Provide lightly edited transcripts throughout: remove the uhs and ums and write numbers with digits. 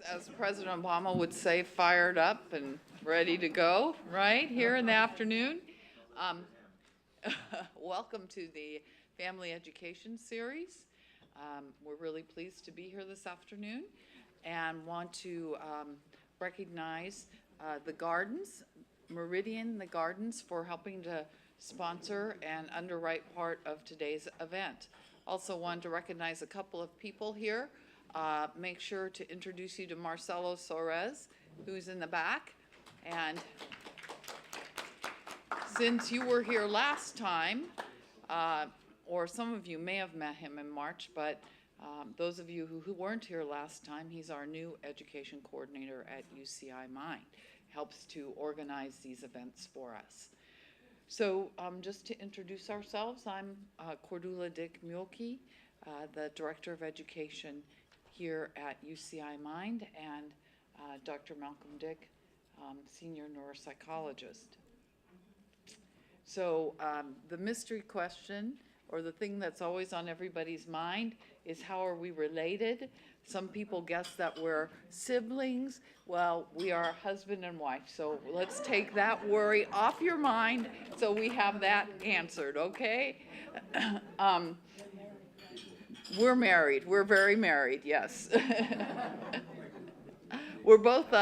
as President Obama would say, fired up and ready to go, right, here in the afternoon. Um, Welcome to the Family Education Series. We're really pleased to be here this afternoon and want to recognize the Gardens, Meridian the Gardens, for helping to sponsor and underwrite part of today's event. Also want to recognize a couple of people here. Make sure to introduce you to Marcelo Soares, who's in the back. And since you were here last time, or some of you may have met him in March, but those of you who weren't here last time, he's our new education coordinator at Ucimind. Helps to organize these events for us. So just to introduce ourselves, I'm Cordula Dick-Mulkey, the Director of Education here at Ucimind, and Dr. Malcolm Dick, Senior Neuropsychologist. So the mystery question, or the thing that's always on everybody's mind, is how are we related? Some people guess that we're siblings. Well, we are husband and wife, so let's take that worry off your mind so we have that answered, okay? We're married. We're very married, yes. We're both,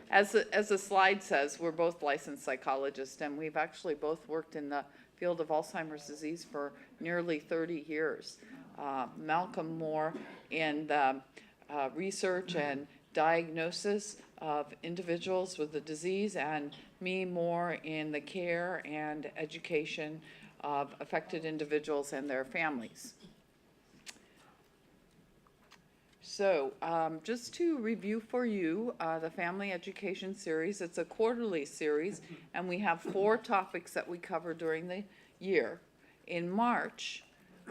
as the slide says, we're both licensed psychologists, and we've actually both worked in the field of Alzheimer's disease for nearly 30 years. Malcolm more in the research and diagnosis of individuals with the disease, and me more in the care and education of affected individuals and their families. So just to review for you the Family Education Series, it's a quarterly series, and we have 4 topics that we cover during the year. In March,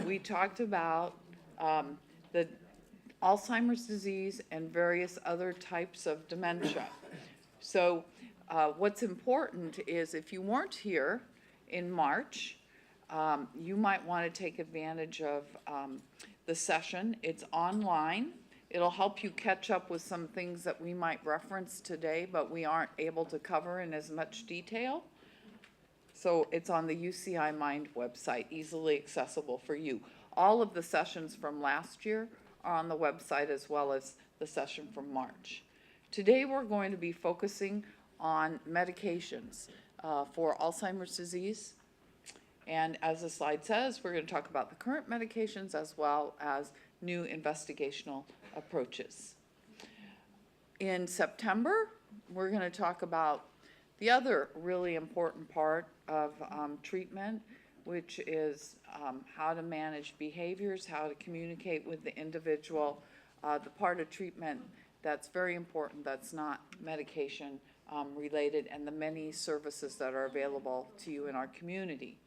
we talked about the Alzheimer's disease and various other types of dementia. So what's important is if you weren't here in March, you might want to take advantage of the session. It's online. It'll help you catch up with some things that we might reference today, but we aren't able to cover in as much detail. So it's on the Ucimind website, easily accessible for you. All of the sessions from last year are on the website, as well as the session from March. Today we're going to be focusing on medications for Alzheimer's disease. And as the slide says, we're going to talk about the current medications as well as new investigational approaches. In September, we're going to talk about the other really important part of treatment, which is how to manage behaviors, how to communicate with the individual, the part of treatment that's very important that's not medication related, and the many services that are available to you in our community.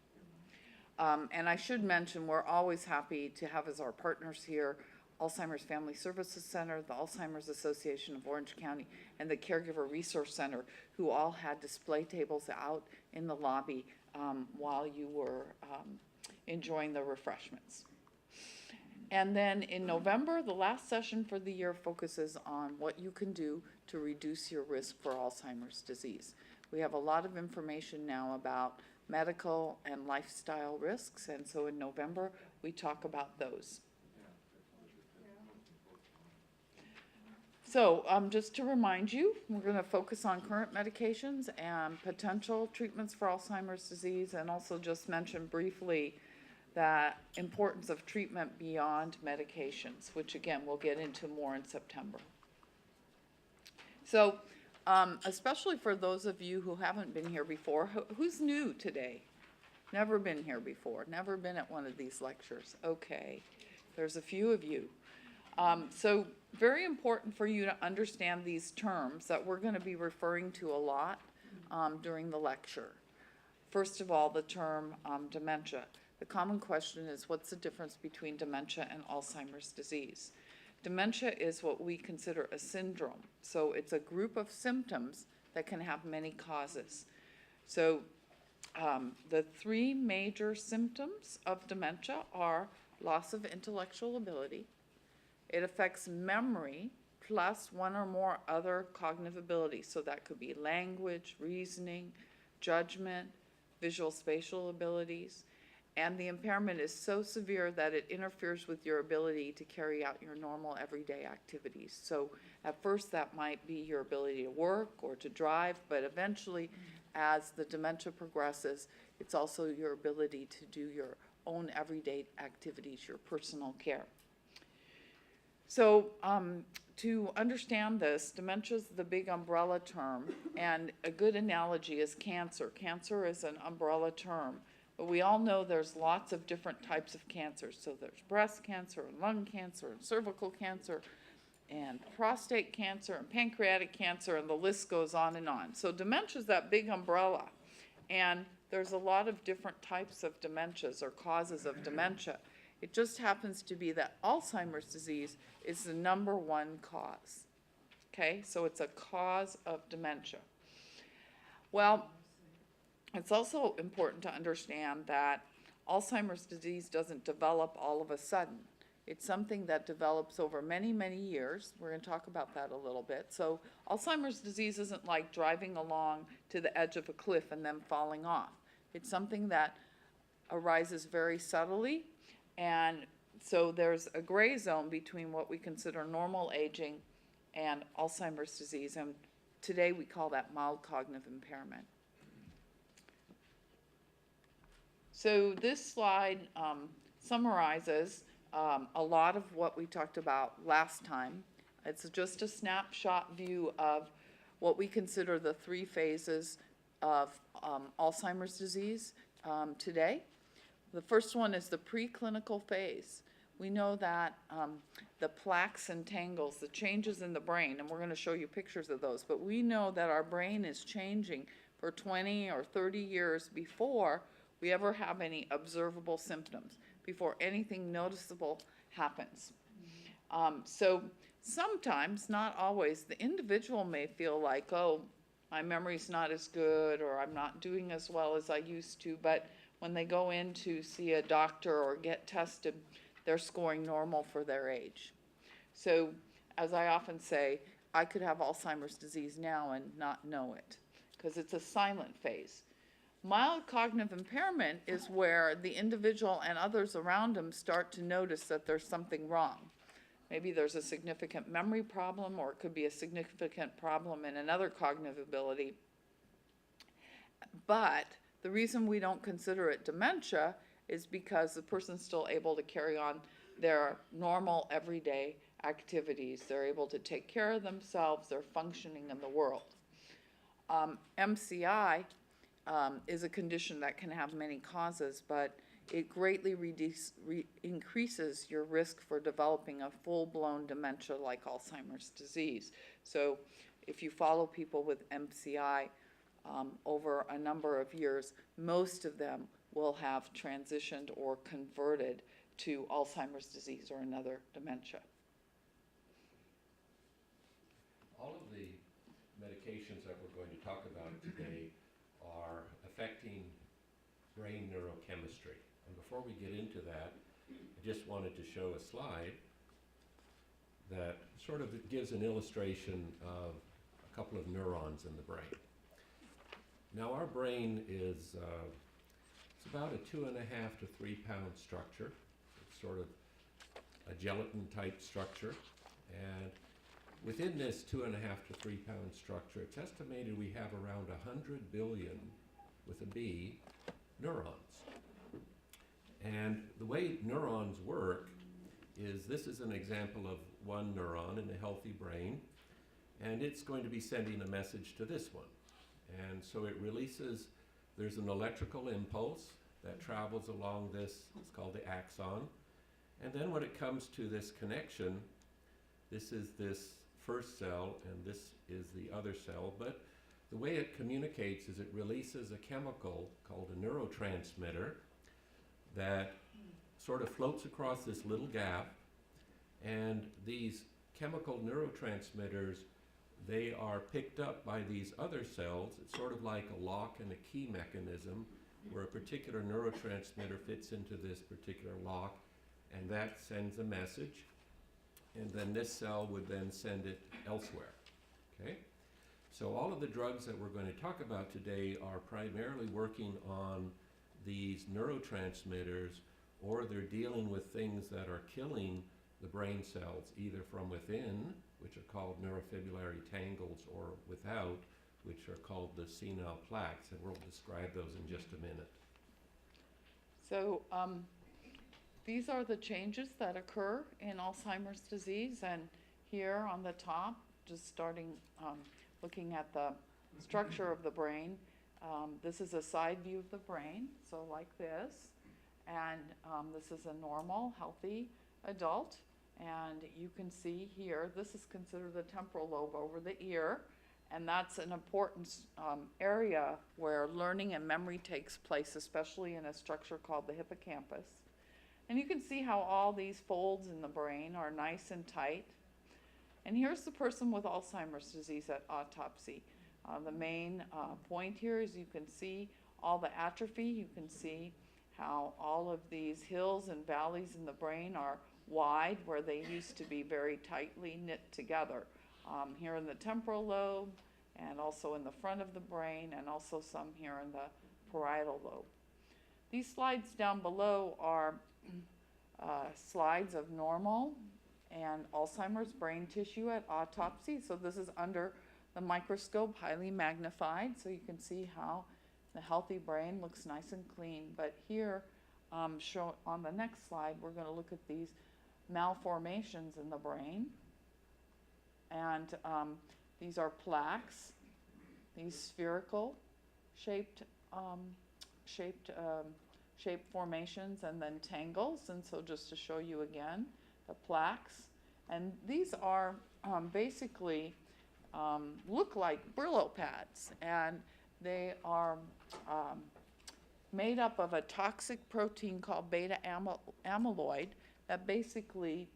And I should mention, we're always happy to have as our partners here Alzheimer's Family Services Center, the Alzheimer's Association of Orange County, and the Caregiver Resource Center, who all had display tables out in the lobby while you were enjoying the refreshments. And then in November, the last session for the year focuses on what you can do to reduce your risk for Alzheimer's disease. We have a lot of information now about medical and lifestyle risks, and so in November we talk about those. So just to remind you, we're going to focus on current medications and potential treatments for Alzheimer's disease, and also just mention briefly the importance of treatment beyond medications, which again we'll get into more in September. So especially for those of you who haven't been here before, who's new today? Never been here before, never been at one of these lectures. Okay, there's a few of you. So very important for you to understand these terms that we're going to be referring to a lot during the lecture. First of all, the term dementia. The common question is, what's the difference between dementia and Alzheimer's disease? Dementia is what we consider a syndrome. So it's a group of symptoms that can have many causes. So the 3 major symptoms of dementia are loss of intellectual ability. It affects memory, plus one or more other cognitive abilities. So that could be language, reasoning, judgment, visual spatial abilities. And the impairment is so severe that it interferes with your ability to carry out your normal everyday activities. So at first that might be your ability to work or to drive, but eventually as the dementia progresses, it's also your ability to do your own everyday activities, your personal care. So to understand this, dementia is the big umbrella term, and a good analogy is cancer. Cancer is an umbrella term, but we all know there's lots of different types of cancers. So there's breast cancer and lung cancer and cervical cancer and prostate cancer and pancreatic cancer, and the list goes on and on. So dementia is that big umbrella, and there's a lot of different types of dementias or causes of dementia. It just happens to be that Alzheimer's disease is the #1 cause. Okay, so it's a cause of dementia. Well, it's also important to understand that Alzheimer's disease doesn't develop all of a sudden. It's something that develops over many, many years. We're going to talk about that a little bit. So Alzheimer's disease isn't like driving along to the edge of a cliff and then falling off. It's something that arises very subtly, and so there's a gray zone between what we consider normal aging and Alzheimer's disease, and today we call that mild cognitive impairment. So this slide summarizes a lot of what we talked about last time. It's just a snapshot view of what we consider the 3 phases of Alzheimer's disease today. The first one is the preclinical phase. We know that the plaques and tangles, the changes in the brain, and we're going to show you pictures of those, but we know that our brain is changing for 20 or 30 years before we ever have any observable symptoms, before anything noticeable happens. So sometimes, not always, the individual may feel like, oh, my memory's not as good, or I'm not doing as well as I used to, but when they go in to see a doctor or get tested, they're scoring normal for their age. So, as I often say, I could have Alzheimer's disease now and not know it, because it's a silent phase. Mild cognitive impairment is where the individual and others around them start to notice that there's something wrong. Maybe there's a significant memory problem, or it could be a significant problem in another cognitive ability. But the reason we don't consider it dementia is because the person's still able to carry on their normal everyday activities. They're able to take care of themselves. They're functioning in the world. MCI is a condition that can have many causes, but it greatly increases your risk for developing a full-blown dementia like Alzheimer's disease. So if you follow people with MCI over a number of years, most of them will have transitioned or converted to Alzheimer's disease or another dementia. All of the medications that we're going to talk about today are affecting brain neurochemistry. And before we get into that, I just wanted to show a slide that sort of gives an illustration of a couple of neurons in the brain. Now our brain is it's about a 2.5 to 3 pound structure. It's sort of a gelatin type structure, and within this 2.5 to 3 pound structure, it's estimated we have around 100 billion, with a B, neurons. And the way neurons work is, this is an example of one neuron in a healthy brain, and it's going to be sending a message to this one. And so it releases, there's an electrical impulse that travels along this, it's called the axon. And then when it comes to this connection, this is this first cell and this is the other cell, but the way it communicates is it releases a chemical called a neurotransmitter that sort of floats across this little gap, and these chemical neurotransmitters, they are picked up by these other cells. It's sort of like a lock and a key mechanism where a particular neurotransmitter fits into this particular lock, and that sends a message. and then this cell would then send it elsewhere, okay? So all of the drugs that we're going to talk about today are primarily working on these neurotransmitters, or they're dealing with things that are killing the brain cells, either from within, which are called neurofibrillary tangles, or without, which are called the senile plaques, and we'll describe those in just a minute. So these are the changes that occur in Alzheimer's disease, and here on the top, just starting looking at the structure of the brain, this is a side view of the brain, so like this, and this is a normal, healthy adult, and you can see here, this is considered the temporal lobe over the ear, and that's an important area where learning and memory takes place, especially in a structure called the hippocampus. And you can see how all these folds in the brain are nice and tight. And here's the person with Alzheimer's disease at autopsy. The main point here is you can see all the atrophy. You can see how all of these hills and valleys in the brain are wide, where they used to be very tightly knit together. Here in the temporal lobe, and also in the front of the brain, and also some here in the parietal lobe. These slides down below are slides of normal and Alzheimer's brain tissue at autopsy. So this is under the microscope, highly magnified, so you can see how the healthy brain looks nice and clean. But here, show on the next slide, we're going to look at these malformations in the brain. And these are plaques, these spherical shaped formations, and then tangles. And so just to show you again, the plaques. And these are basically look like Brillo pads, and they are made up of a toxic protein called beta amyloid that basically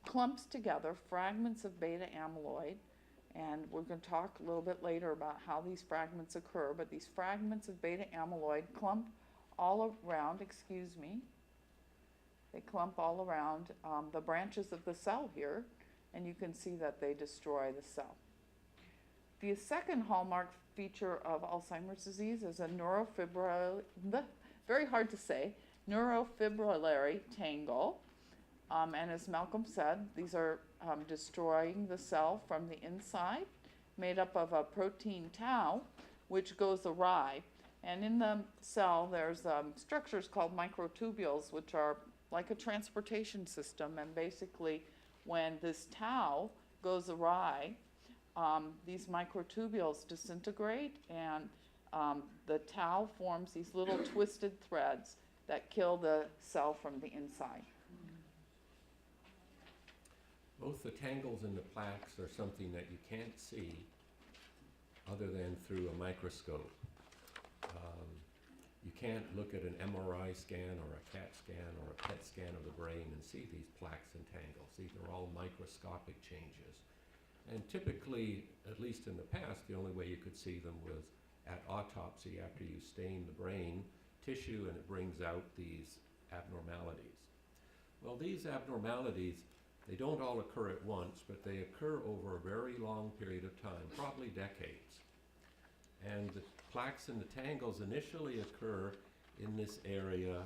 clumps together fragments of beta amyloid, and we're going to talk a little bit later about how these fragments occur, but these fragments of beta amyloid clump all around, they clump all around the branches of the cell here, and you can see that they destroy the cell. The second hallmark feature of Alzheimer's disease is a very hard to say, neurofibrillary tangle. And as Malcolm said, these are destroying the cell from the inside, made up of a protein tau, which goes awry. And in the cell, there's structures called microtubules, which are like a transportation system. And basically, when this tau goes awry, these microtubules disintegrate, and the tau forms these little twisted threads that kill the cell from the inside. Both the tangles and the plaques are something that you can't see other than through a microscope. You can't look at an MRI scan or a CAT scan or a PET scan of the brain and see these plaques and tangles. These are all microscopic changes. And typically, at least in the past, the only way you could see them was at autopsy, after you stain the brain tissue and it brings out these abnormalities. Well, these abnormalities, they don't all occur at once, but they occur over a very long period of time, probably decades. And the plaques and the tangles initially occur in this area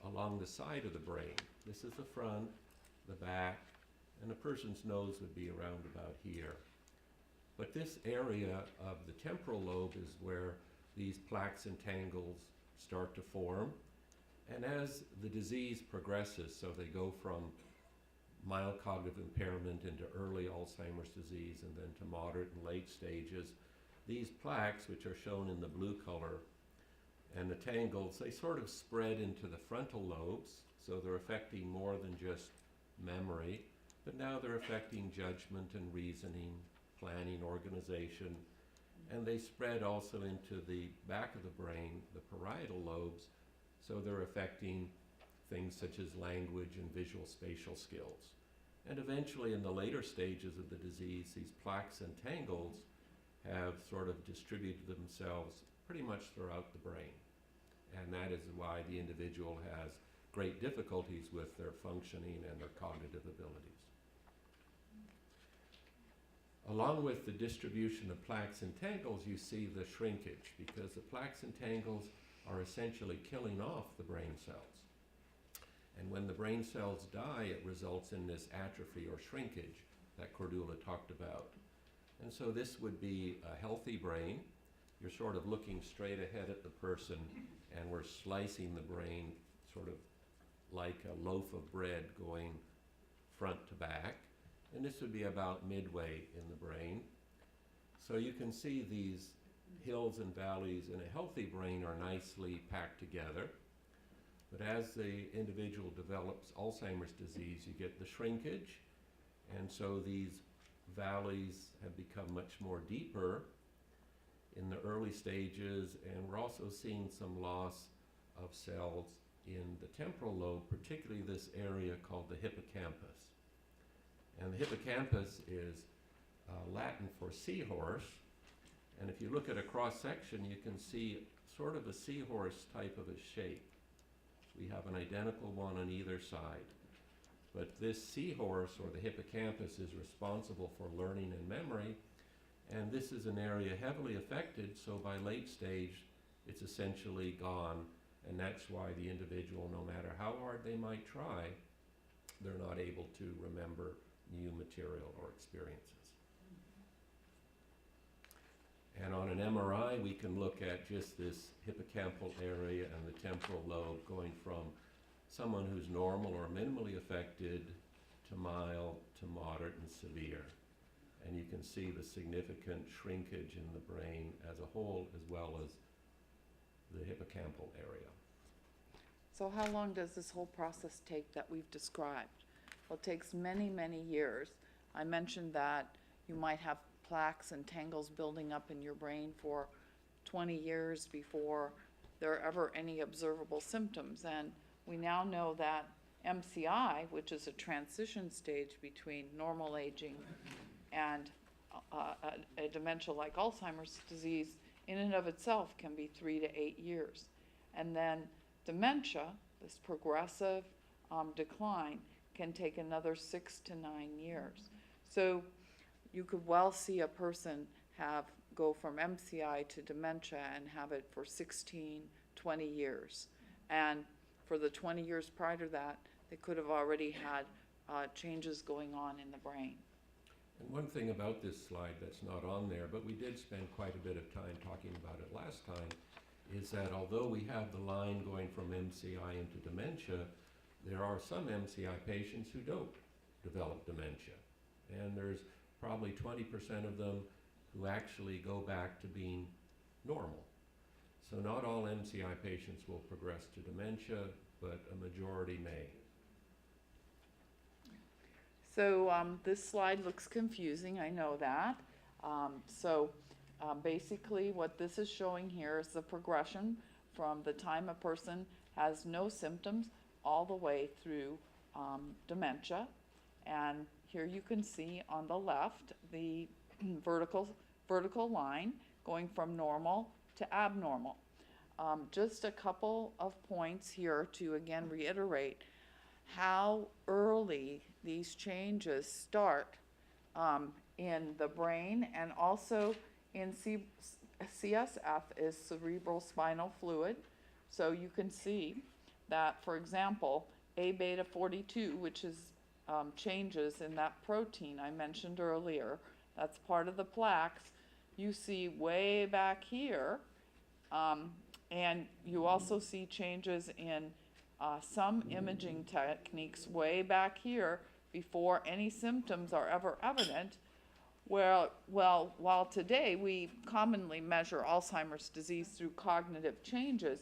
along the side of the brain. This is the front, the back, and a person's nose would be around about here. But this area of the temporal lobe is where these plaques and tangles start to form. And as the disease progresses, so they go from mild cognitive impairment into early Alzheimer's disease and then to moderate and late stages, these plaques, which are shown in the blue color, and the tangles, they sort of spread into the frontal lobes, so they're affecting more than just memory, but now they're affecting judgment and reasoning, planning, organization, and they spread also into the back of the brain, the parietal lobes, so they're affecting things such as language and visual spatial skills. And eventually, in the later stages of the disease, these plaques and tangles have sort of distributed themselves pretty much throughout the brain. And that is why the individual has great difficulties with their functioning and their cognitive abilities. Along with the distribution of plaques and tangles, you see the shrinkage, because the plaques and tangles are essentially killing off the brain cells. And when the brain cells die, it results in this atrophy or shrinkage that Cordula talked about. And so this would be a healthy brain. You're sort of looking straight ahead at the person, and we're slicing the brain sort of like a loaf of bread going front to back. And this would be about midway in the brain. So you can see these hills and valleys in a healthy brain are nicely packed together. But as the individual develops Alzheimer's disease, you get the shrinkage, and so these valleys have become much more deeper in the early stages, and we're also seeing some loss of cells in the temporal lobe, particularly this area called the hippocampus. And the hippocampus is Latin for seahorse, and if you look at a cross-section, you can see sort of a seahorse type of a shape. We have an identical one on either side. But this seahorse, or the hippocampus, is responsible for learning and memory, and this is an area heavily affected, so by late stage, it's essentially gone, and that's why the individual, no matter how hard they might try, they're not able to remember new material or experiences. And on an MRI, we can look at just this hippocampal area and the temporal lobe going from someone who's normal or minimally affected to mild to moderate and severe. And you can see the significant shrinkage in the brain as a whole, as well as the hippocampal area. So how long does this whole process take that we've described? Well, it takes many, many years. I mentioned that you might have plaques and tangles building up in your brain for 20 years before there are ever any observable symptoms. And we now know that MCI, which is a transition stage between normal aging and a dementia like Alzheimer's disease, in and of itself can be 3 to 8 years. And then dementia, this progressive decline, can take another 6 to 9 years. So you could well see a person go from MCI to dementia and have it for 16, 20 years. And for the 20 years prior to that, they could have already had changes going on in the brain. And one thing about this slide that's not on there, but we did spend quite a bit of time talking about it last time, is that although we have the line going from MCI into dementia, there are some MCI patients who don't develop dementia. And there's probably 20% of them who actually go back to being normal. So not all MCI patients will progress to dementia, but a majority may. So this slide looks confusing, I know that. Basically what this is showing here is the progression from the time a person has no symptoms all the way through dementia. And here you can see on the left the vertical line going from normal to abnormal. Just a couple of points here to again reiterate how early these changes start in the brain, and also in CSF is cerebral spinal fluid. So you can see that, for example, A beta 42, which is changes in that protein I mentioned earlier, that's part of the plaques, you see way back here, and you also see changes in some imaging techniques way back here before any symptoms are ever evident. While today we commonly measure Alzheimer's disease through cognitive changes,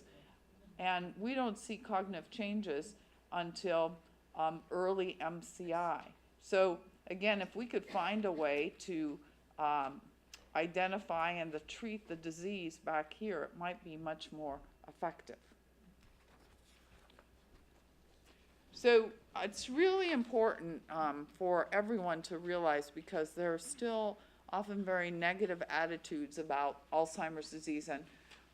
and we don't see cognitive changes until early MCI. So again, if we could find a way to identify and to treat the disease back here, it might be much more effective. So it's really important for everyone to realize, because there are still often very negative attitudes about Alzheimer's disease and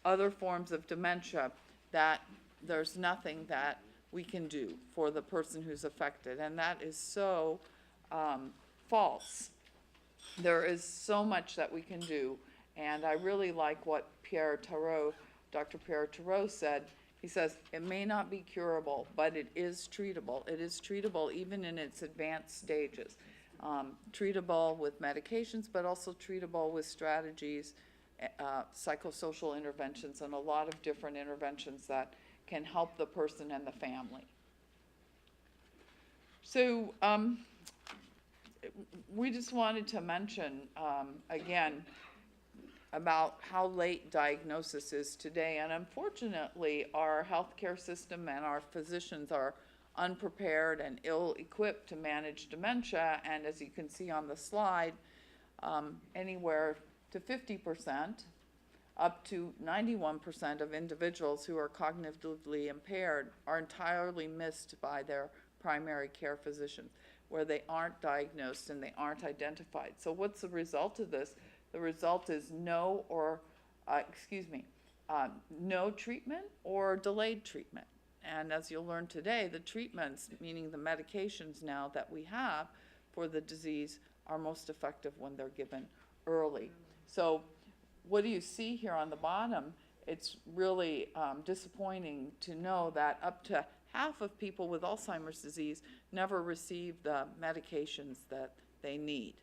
other forms of dementia, that there's nothing that we can do for the person who's affected, and that is so false. there is so much that we can do, and I really like what Dr. Pierre Tarot said. He says, it may not be curable, but it is treatable. It is treatable even in its advanced stages. Treatable with medications, but also treatable with strategies, psychosocial interventions, and a lot of different interventions that can help the person and the family. So we just wanted to mention, again, about how late diagnosis is today. And unfortunately, our healthcare system and our physicians are unprepared and ill-equipped to manage dementia. And as you can see on the slide, anywhere to 50%, up to 91% of individuals who are cognitively impaired are entirely missed by their primary care physicians, where they aren't diagnosed and they aren't identified. So what's the result of this? The result is no treatment or delayed treatment. And as you'll learn today, the treatments, meaning the medications now that we have for the disease, are most effective when they're given early. So what do you see here on the bottom? It's really disappointing to know that up to half of people with Alzheimer's disease never receive the medications that they need.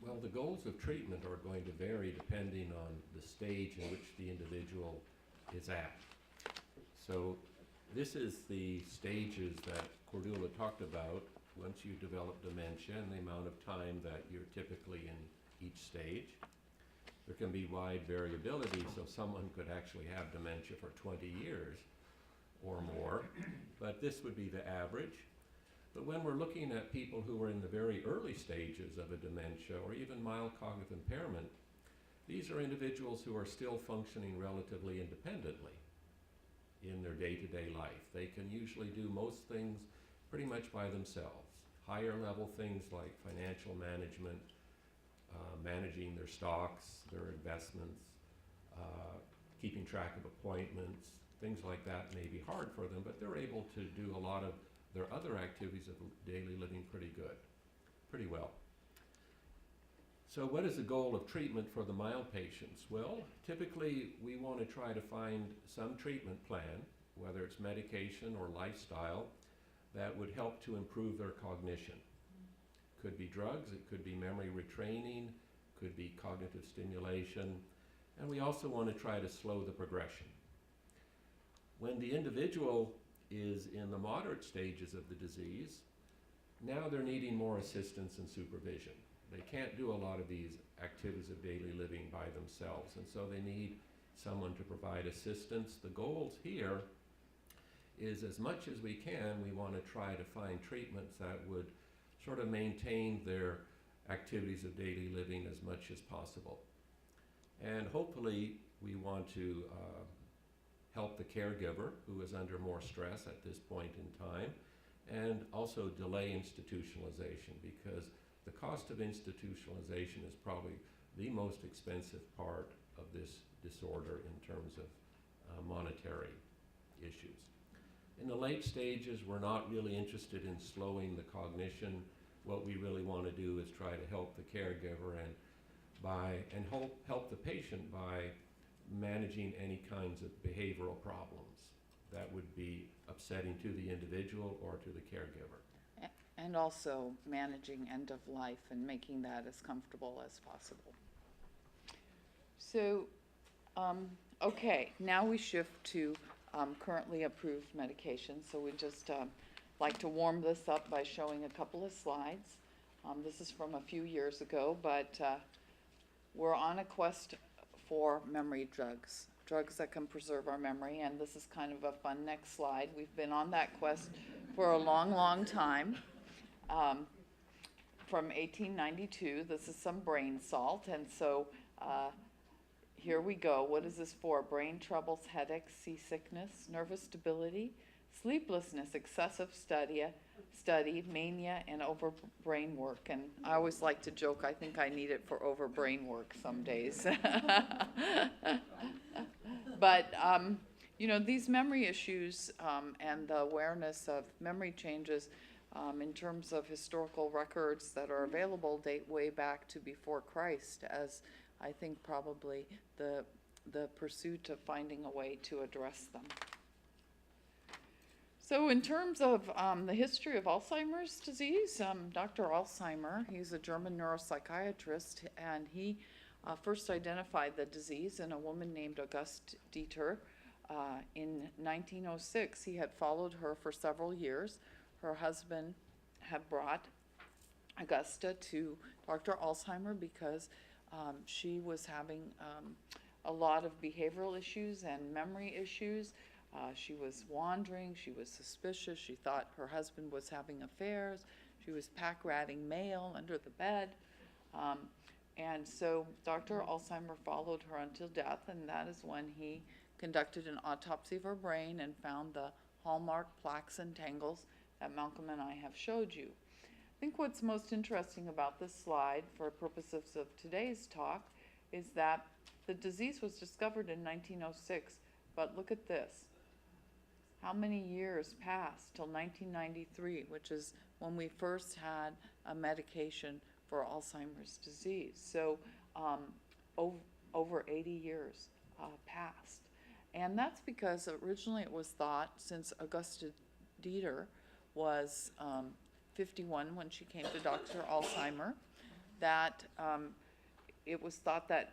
Well, the goals of treatment are going to vary depending on the stage in which the individual is at. So this is the stages that Cordula talked about once you develop dementia and the amount of time that you're typically in each stage. There can be wide variability, so someone could actually have dementia for 20 years or more, but this would be the average. But when we're looking at people who are in the very early stages of a dementia or even mild cognitive impairment, these are individuals who are still functioning relatively independently in their day-to-day life. They can usually do most things pretty much by themselves. Higher level things like financial management, managing their stocks, their investments, keeping track of appointments, things like that may be hard for them, but they're able to do a lot of their other activities of daily living pretty well. So what is the goal of treatment for the mild patients? Well, typically we want to try to find some treatment plan, whether it's medication or lifestyle, that would help to improve their cognition. Could be drugs, it could be memory retraining, could be cognitive stimulation, and we also want to try to slow the progression. When the individual is in the moderate stages of the disease, now they're needing more assistance and supervision. They can't do a lot of these activities of daily living by themselves, and so they need someone to provide assistance. The goals here is, as much as we can, we want to try to find treatments that would sort of maintain their activities of daily living as much as possible. And hopefully we want to help the caregiver who is under more stress at this point in time, and also delay institutionalization, because the cost of institutionalization is probably the most expensive part of this disorder in terms of monetary issues. In the late stages, we're not really interested in slowing the cognition. What we really want to do is try to help the caregiver and help the patient by managing any kinds of behavioral problems that would be upsetting to the individual or to the caregiver. And also managing end of life and making that as comfortable as possible. So, okay, now we shift to currently approved medications. So we just like to warm this up by showing a couple of slides. This is from a few years ago, but we're on a quest for memory drugs that can preserve our memory, and this is kind of a fun next slide. We've been on that quest for a long, long time. From 1892, this is some brain salt, and so here we go. What is this for? Brain troubles, headaches, seasickness, nervous stability, sleeplessness, excessive study, mania, and over brain work. And I always like to joke, I think I need it for over brain work some days. But, you know, these memory issues and the awareness of memory changes in terms of historical records that are available, date way back to before Christ, as I think probably the pursuit of finding a way to address them. So in terms of the history of Alzheimer's disease, Dr. Alzheimer, he's a German neuropsychiatrist, and he first identified the disease in a woman named Auguste Dieter in 1906. He had followed her for several years. Her husband had brought Augusta to Dr. Alzheimer because she was having a lot of behavioral issues and memory issues. She was wandering, she was suspicious, she thought her husband was having affairs, she was pack-ratting mail under the bed. And so Dr. Alzheimer followed her until death, and that is when he conducted an autopsy of her brain and found the hallmark plaques and tangles that Malcolm and I have showed you. I think what's most interesting about this slide for purposes of today's talk is that the disease was discovered in 1906, but look at this. How many years passed till 1993, which is when we first had a medication for Alzheimer's disease? So over 80 years passed. And that's because originally it was thought, since Augusta Dieter was 51 when she came to Dr. Alzheimer, that it was thought that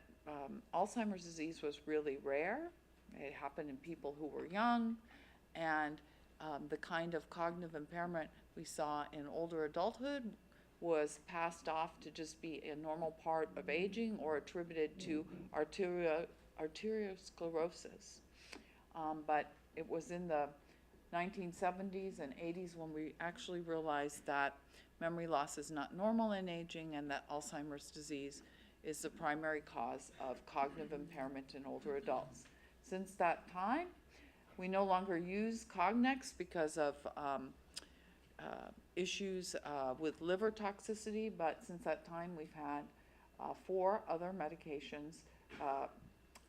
Alzheimer's disease was really rare. It happened in people who were young, and the kind of cognitive impairment we saw in older adulthood was passed off to just be a normal part of aging or attributed to arteriosclerosis. But it was in the 1970s and 80s when we actually realized that memory loss is not normal in aging and that Alzheimer's disease is the primary cause of cognitive impairment in older adults. Since that time, we no longer use Cognex because of issues with liver toxicity, but since that time we've had 4 other medications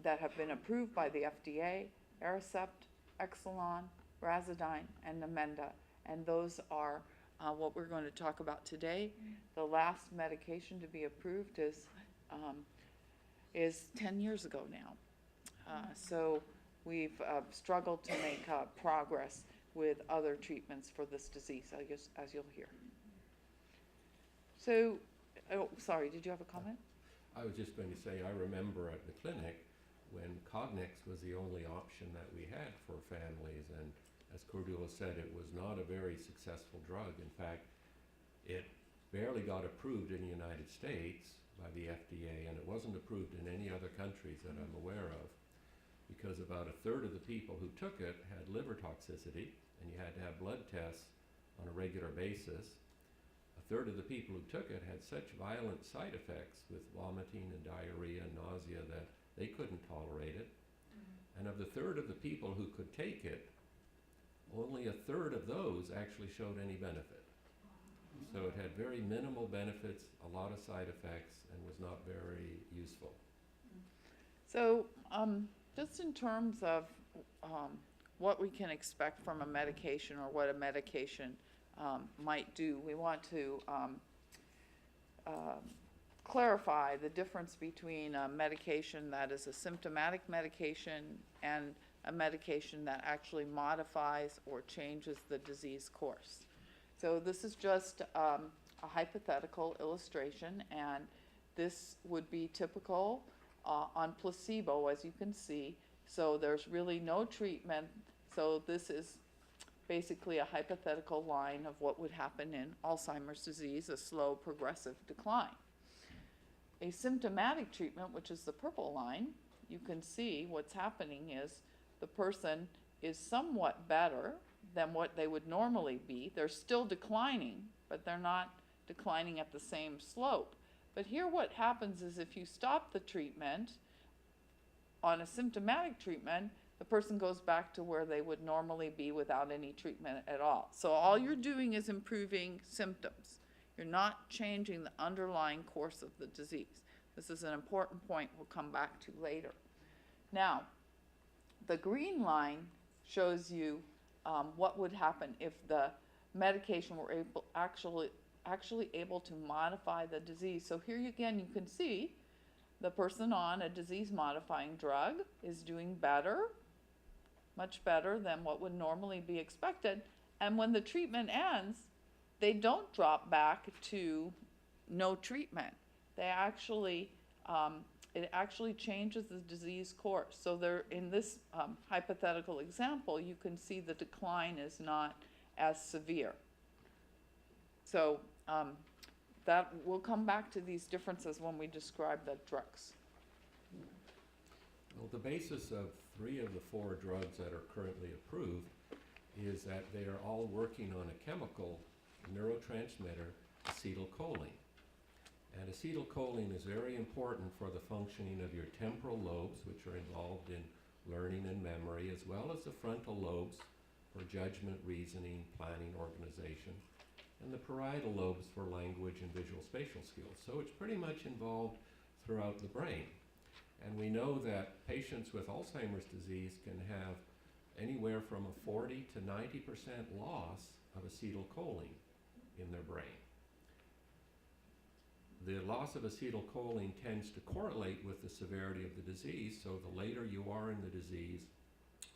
that have been approved by the FDA: Aricept, Exelon, Razidine, and Namenda, and those are what we're going to talk about today. The last medication to be approved is 10 years ago now. So we've struggled to make progress with other treatments for this disease, I guess, as you'll hear. So, oh, sorry, did you have a comment? I was just going to say, I remember at the clinic when Cognex was the only option that we had for families, and as Cordula said, it was not a very successful drug. In fact, it barely got approved in the United States by the FDA, and it wasn't approved in any other countries that I'm aware of, because about a third of the people who took it had liver toxicity, and you had to have blood tests on a regular basis. A third of the people who took it had such violent side effects with vomiting and diarrhea and nausea that they couldn't tolerate it. And of the third of the people who could take it, only a third of those actually showed any benefit. So it had very minimal benefits, a lot of side effects, and was not very useful. So just in terms of what we can expect from a medication or what a medication might do, we want to clarify the difference between a medication that is a symptomatic medication and a medication that actually modifies or changes the disease course. So this is just a hypothetical illustration, and this would be typical on placebo, as you can see. So there's really no treatment. So this is basically a hypothetical line of what would happen in Alzheimer's disease, a slow progressive decline. A symptomatic treatment, which is the purple line, you can see what's happening is the person is somewhat better than what they would normally be. They're still declining, but they're not declining at the same slope. But here what happens is if you stop the treatment, on a symptomatic treatment, the person goes back to where they would normally be without any treatment at all. So all you're doing is improving symptoms. You're not changing the underlying course of the disease. This is an important point we'll come back to later. Now, the green line shows you what would happen if the medication were actually able to modify the disease. So here again, you can see the person on a disease-modifying drug is doing better, much better than what would normally be expected. And when the treatment ends, they don't drop back to no treatment. They actually, it actually changes the disease course. So there, in this hypothetical example, you can see the decline is not as severe. So that we'll come back to these differences when we describe the drugs. Well, the basis of 3 of the 4 drugs that are currently approved is that they are all working on a chemical neurotransmitter, acetylcholine. And acetylcholine is very important for the functioning of your temporal lobes, which are involved in learning and memory, as well as the frontal lobes for judgment, reasoning, planning, organization, and the parietal lobes for language and visual spatial skills. So it's pretty much involved throughout the brain. And we know that patients with Alzheimer's disease can have anywhere from a 40 to 90% loss of acetylcholine in their brain. The loss of acetylcholine tends to correlate with the severity of the disease, so the later you are in the disease,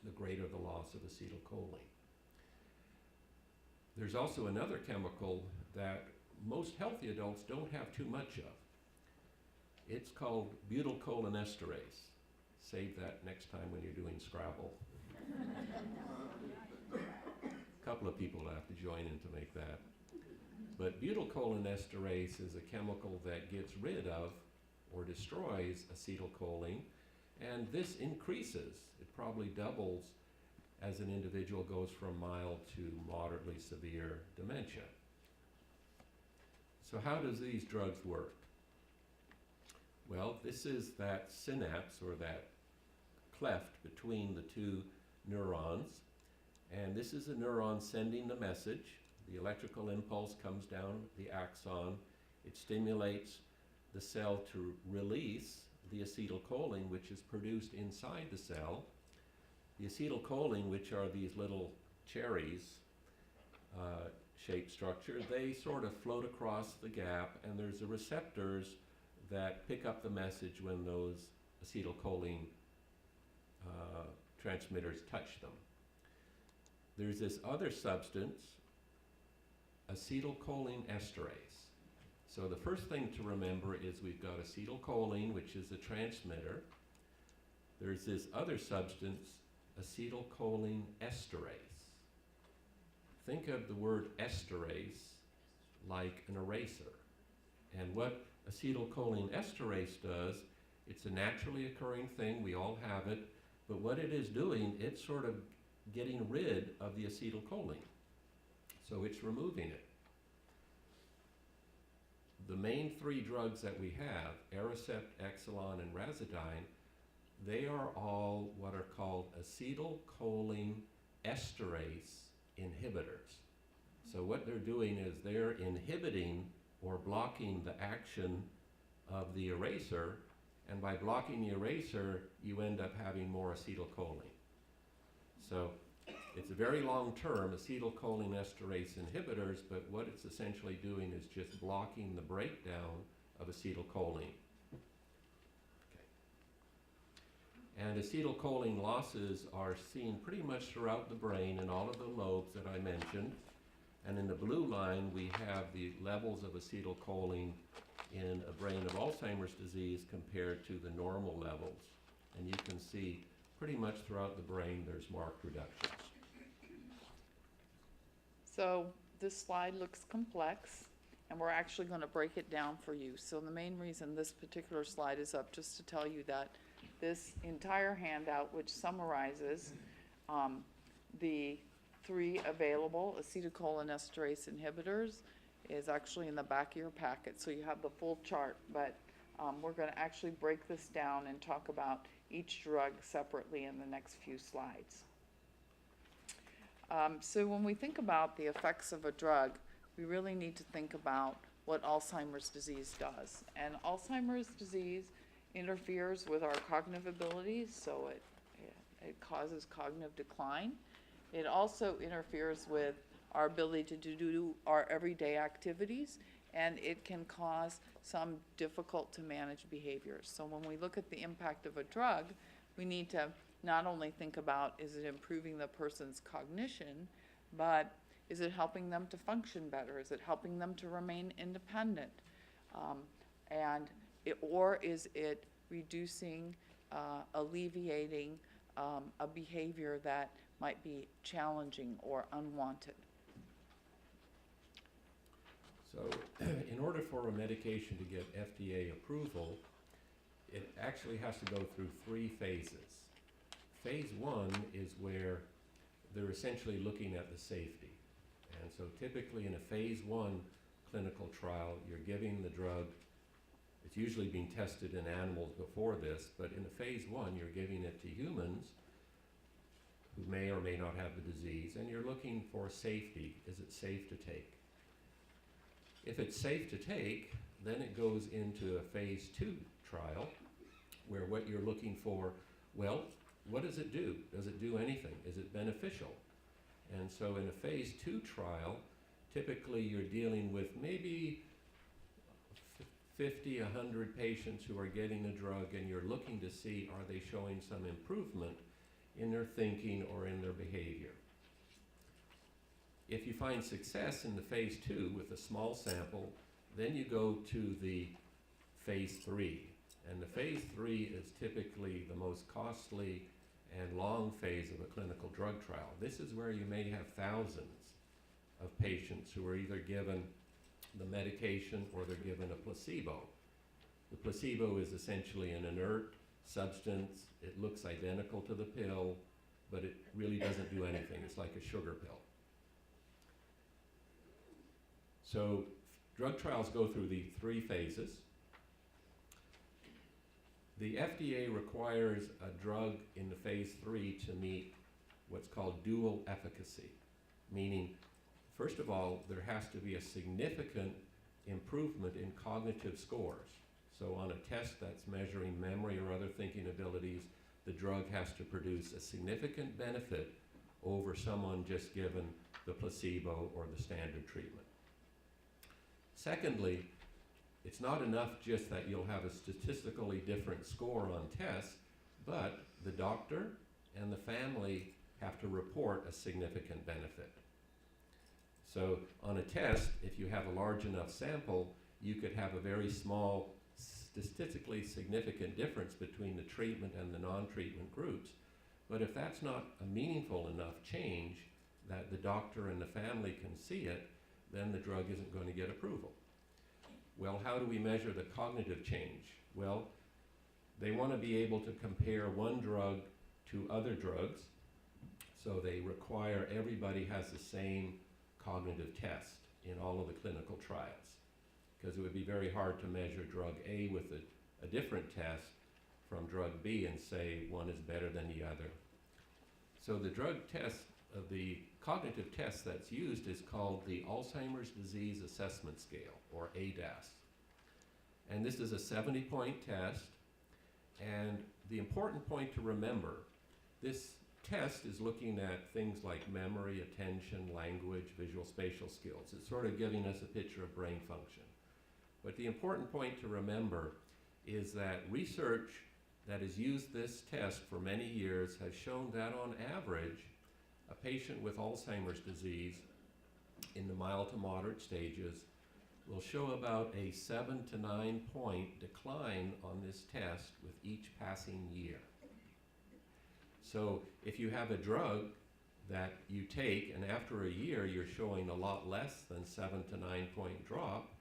the greater the loss of acetylcholine. There's also another chemical that most healthy adults don't have too much of. It's called butyrylcholinesterase. Save that next time when you're doing Scrabble. A couple of people have to join in to make that. But butyrylcholinesterase is a chemical that gets rid of or destroys acetylcholine, and this increases, it probably doubles as an individual goes from mild to moderately severe dementia. So how does these drugs work? Well, this is that synapse, or that cleft between the 2 neurons, and this is a neuron sending the message. The electrical impulse comes down the axon. It stimulates the cell to release the acetylcholine, which is produced inside the cell. The acetylcholine, which are these little cherries shaped structure, they sort of float across the gap, and there's the receptors that pick up the message when those acetylcholine transmitters touch them. There's this other substance, acetylcholine esterase. So the first thing to remember is we've got acetylcholine, which is the transmitter. There's this other substance, acetylcholine esterase. Think of the word esterase like an eraser. And what acetylcholine esterase does, it's a naturally occurring thing, we all have it, but what it is doing, it's sort of getting rid of the acetylcholine. So it's removing it. The main 3 drugs that we have, Aricept, Exelon, and Razidine, they are all what are called acetylcholine esterase inhibitors. So what they're doing is they're inhibiting or blocking the action of the eraser, and by blocking the eraser, you end up having more acetylcholine. So it's a very long-term acetylcholine esterase inhibitors, but what it's essentially doing is just blocking the breakdown of acetylcholine. Okay. And acetylcholine losses are seen pretty much throughout the brain in all of the lobes that I mentioned. And in the blue line, we have the levels of acetylcholine in a brain of Alzheimer's disease compared to the normal levels. And you can see pretty much throughout the brain there's marked reductions. So this slide looks complex, and we're actually going to break it down for you. So the main reason this particular slide is up, just to tell you that this entire handout, which summarizes the 3 available acetylcholinesterase inhibitors, is actually in the back of your packet, so you have the full chart, but we're going to actually break this down and talk about each drug separately in the next few slides. So when we think about the effects of a drug, we really need to think about what Alzheimer's disease does. And Alzheimer's disease interferes with our cognitive abilities, so it causes cognitive decline. It also interferes with our ability to do our everyday activities, and it can cause some difficult to manage behaviors. So when we look at the impact of a drug, we need to not only think about, is it improving the person's cognition, but is it helping them to function better? Is it helping them to remain independent? Or is it reducing, alleviating a behavior that might be challenging or unwanted? So in order for a medication to get FDA approval, it actually has to go through 3 phases. Phase 1 is where they're essentially looking at the safety. And so typically in a phase 1 clinical trial, you're giving the drug, it's usually being tested in animals before this, but in a phase 1, you're giving it to humans who may or may not have the disease, and you're looking for safety. Is it safe to take? If it's safe to take, then it goes into a phase 2 trial, where what you're looking for, well, what does it do? Does it do anything? Is it beneficial? And so in a phase 2 trial, typically you're dealing with maybe 50, 100 patients who are getting a drug, and you're looking to see, are they showing some improvement in their thinking or in their behavior? If you find success in the phase 2 with a small sample, then you go to the phase 3. And the phase 3 is typically the most costly and long phase of a clinical drug trial. This is where you may have thousands of patients who are either given the medication or they're given a placebo. The placebo is essentially an inert substance. It looks identical to the pill, but it really doesn't do anything. It's like a sugar pill. So drug trials go through the 3 phases. The FDA requires a drug in the phase 3 to meet what's called dual efficacy, meaning, first of all, there has to be a significant improvement in cognitive scores. So on a test that's measuring memory or other thinking abilities, the drug has to produce a significant benefit over someone just given the placebo or the standard treatment. Secondly, it's not enough just that you'll have a statistically different score on tests, but the doctor and the family have to report a significant benefit. So on a test, if you have a large enough sample, you could have a very small, statistically significant difference between the treatment and the non-treatment groups. But if that's not a meaningful enough change that the doctor and the family can see it, then the drug isn't going to get approval. Well, how do we measure the cognitive change? Well, they want to be able to compare one drug to other drugs, so they require everybody has the same cognitive test in all of the clinical trials, because it would be very hard to measure drug A with a different test from drug B and say one is better than the other. So the drug test, the cognitive test that's used is called the Alzheimer's Disease Assessment Scale, or ADAS. And this is a 70-point test, and the important point to remember, this test is looking at things like memory, attention, language, visual spatial skills. It's sort of giving us a picture of brain function. But the important point to remember is that research that has used this test for many years has shown that on average, a patient with Alzheimer's disease in the mild to moderate stages will show about a 7 to 9 point decline on this test with each passing year. So if you have a drug that you take and after a year you're showing a lot less than 7 to 9 point drop,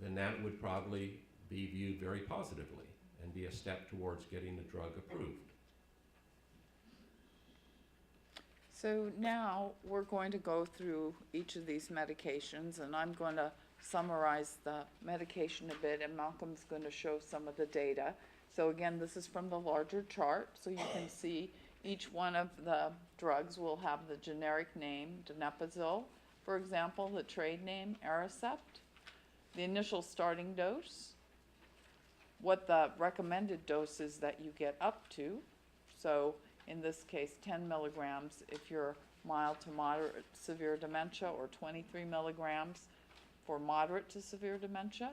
then that would probably be viewed very positively and be a step towards getting the drug approved. So now we're going to go through each of these medications, and I'm going to summarize the medication a bit, and Malcolm's going to show some of the data. So again, this is from the larger chart, so you can see each one of the drugs will have the generic name, donepezil, for example, the trade name, Aricept, the initial starting dose, what the recommended dose is that you get up to. So in this case, 10 milligrams if you're mild to moderate severe dementia, or 23 milligrams for moderate to severe dementia,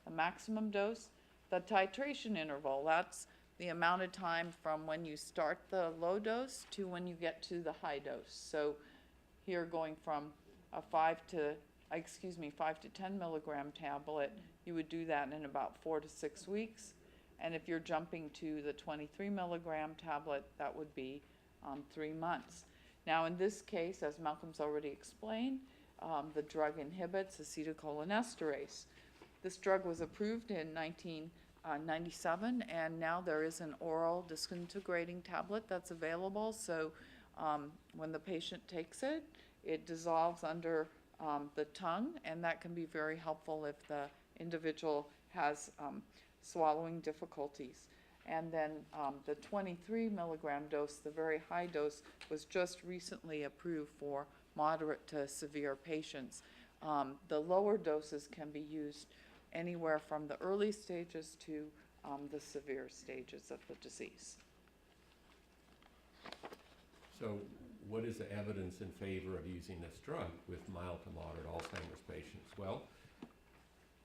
the maximum dose. The titration interval, that's the amount of time from when you start the low dose to when you get to the high dose. So here going from a 5 to 10 milligram tablet, you would do that in about 4 to 6 weeks. And if you're jumping to the 23 milligram tablet, that would be 3 months. Now in this case, as Malcolm's already explained, the drug inhibits acetylcholinesterase. This drug was approved in 1997, and now there is an oral disintegrating tablet that's available. So when the patient takes it, it dissolves under the tongue, and that can be very helpful if the individual has swallowing difficulties. And then the 23 milligram dose, the very high dose, was just recently approved for moderate to severe patients. The lower doses can be used anywhere from the early stages to the severe stages of the disease. So what is the evidence in favor of using this drug with mild to moderate Alzheimer's patients? Well,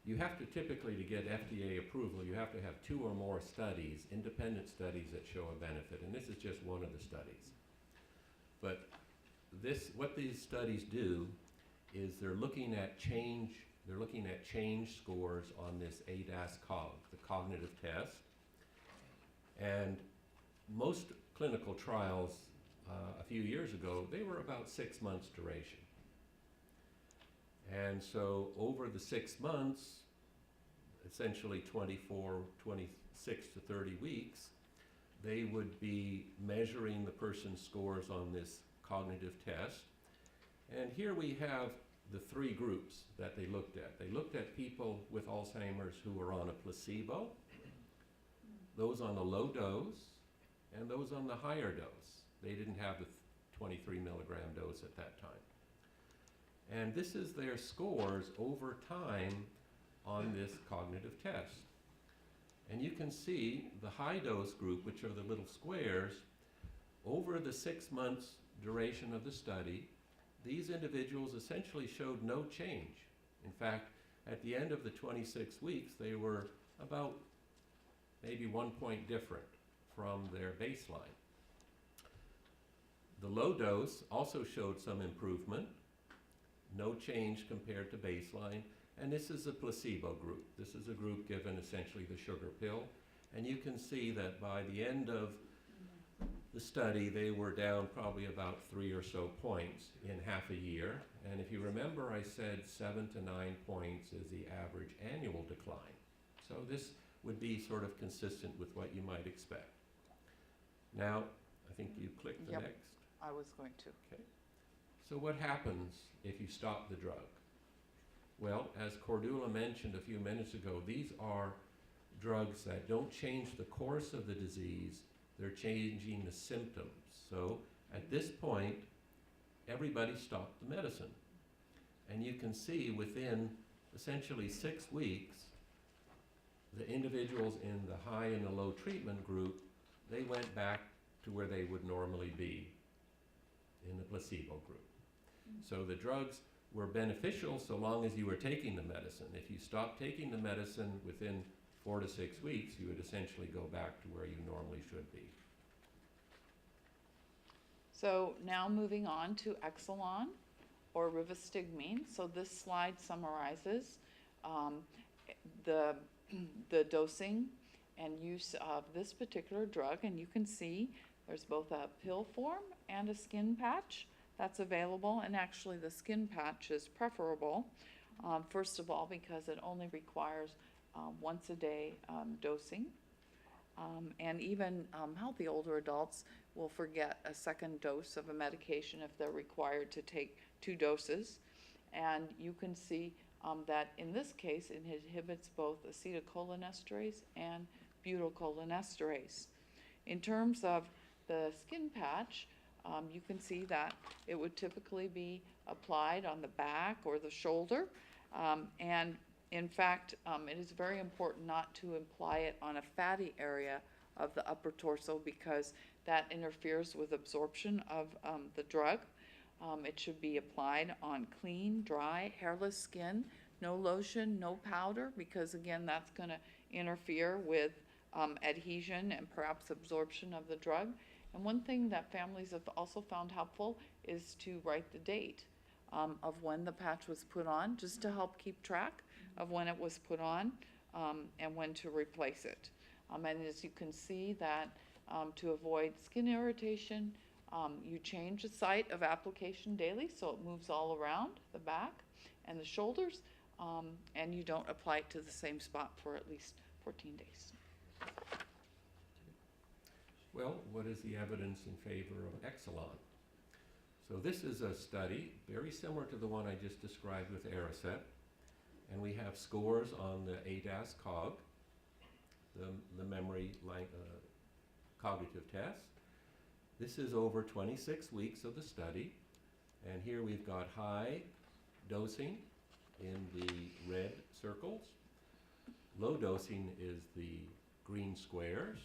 you have to typically, to get FDA approval, you have to have 2 or more studies, independent studies that show a benefit, and this is just one of the studies. But what these studies do is they're looking at change scores on this ADAS-Cog, the cognitive test. And most clinical trials a few years ago, they were about 6 months duration. And so over the 6 months, essentially 26 to 30 weeks, they would be measuring the person's scores on this cognitive test. And here we have the 3 groups that they looked at. They looked at people with Alzheimer's who were on a placebo, those on a low dose, and those on the higher dose. They didn't have the 23 milligram dose at that time. And this is their scores over time on this cognitive test. And you can see the high dose group, which are the little squares, over the 6 months duration of the study, these individuals essentially showed no change. In fact, at the end of the 26 weeks, they were about maybe 1 point different from their baseline. The low dose also showed some improvement, no change compared to baseline, and this is a placebo group. This is a group given essentially the sugar pill, and you can see that by the end of the study, they were down probably about 3 or so points in half a year. And if you remember, I said 7 to 9 points is the average annual decline. So this would be sort of consistent with what you might expect. Now, I think you clicked the next. I was going to. Okay. So what happens if you stop the drug? Well, as Cordula mentioned a few minutes ago, these are drugs that don't change the course of the disease, they're changing the symptoms. So at this point, everybody stopped the medicine. And you can see within essentially 6 weeks, the individuals in the high and the low treatment group, they went back to where they would normally be in the placebo group. So the drugs were beneficial so long as you were taking the medicine. If you stopped taking the medicine within 4 to 6 weeks, you would essentially go back to where you normally should be. So now moving on to Exelon or rivastigmine. So this slide summarizes the dosing and use of this particular drug, and you can see there's both a pill form and a skin patch that's available, and actually the skin patch is preferable, first of all because it only requires once a day dosing, and even healthy older adults will forget a second dose of a medication if they're required to take 2 doses. And you can see that in this case it inhibits both acetylcholinesterase and butyrcholinesterase. In terms of the skin patch, you can see that it would typically be applied on the back or the shoulder, and in fact it is very important not to apply it on a fatty area of the upper torso because that interferes with absorption of the drug. It should be applied on clean, dry, hairless skin, no lotion, no powder, because again, that's going to interfere with adhesion and perhaps absorption of the drug. And one thing that families have also found helpful is to write the date of when the patch was put on, just to help keep track of when it was put on and when to replace it. And as you can see that to avoid skin irritation, you change the site of application daily so it moves all around the back and the shoulders, and you don't apply it to the same spot for at least 14 days. Well, what is the evidence in favor of Exelon? So this is a study very similar to the one I just described with Aricept, and we have scores on the ADAS-Cog, the memory cognitive test. This is over 26 weeks of the study, and here we've got high dosing in the red circles, low dosing is the green squares,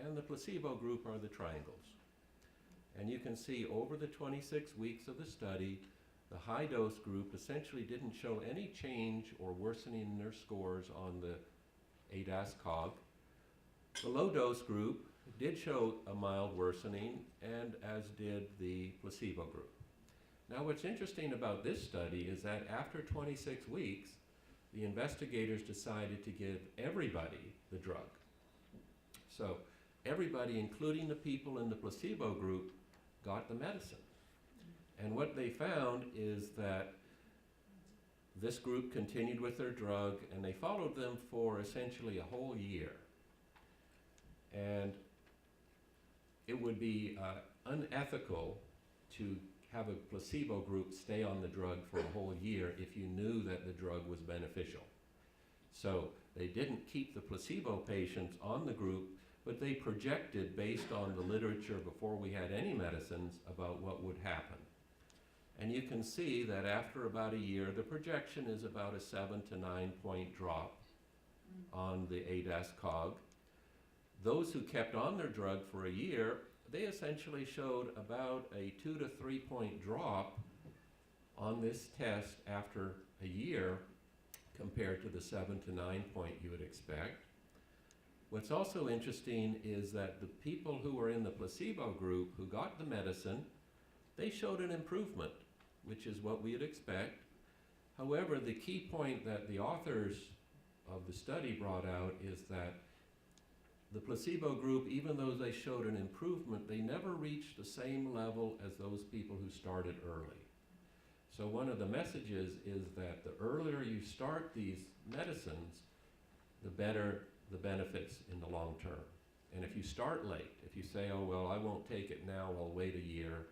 and the placebo group are the triangles. And you can see over the 26 weeks of the study, the high dose group essentially didn't show any change or worsening in their scores on the ADAS-Cog. The low dose group did show a mild worsening, and as did the placebo group. Now what's interesting about this study is that after 26 weeks, the investigators decided to give everybody the drug. So everybody, including the people in the placebo group, got the medicine. And what they found is that this group continued with their drug, and they followed them for essentially a whole year. And it would be unethical to have a placebo group stay on the drug for a whole year if you knew that the drug was beneficial. So they didn't keep the placebo patients on the group, but they projected based on the literature before we had any medicines about what would happen. And you can see that after about a year, the projection is about a 7 to 9 point drop on the ADAS-Cog. Those who kept on their drug for a year, they essentially showed about a 2 to 3 point drop on this test after a year compared to the 7 to 9 point you would expect. What's also interesting is that the people who were in the placebo group who got the medicine, they showed an improvement, which is what we'd expect. However, the key point that the authors of the study brought out is that the placebo group, even though they showed an improvement, they never reached the same level as those people who started early. So one of the messages is that the earlier you start these medicines, the better the benefits in the long term. And if you start late, if you say, oh, well, I won't take it now, I'll wait a year,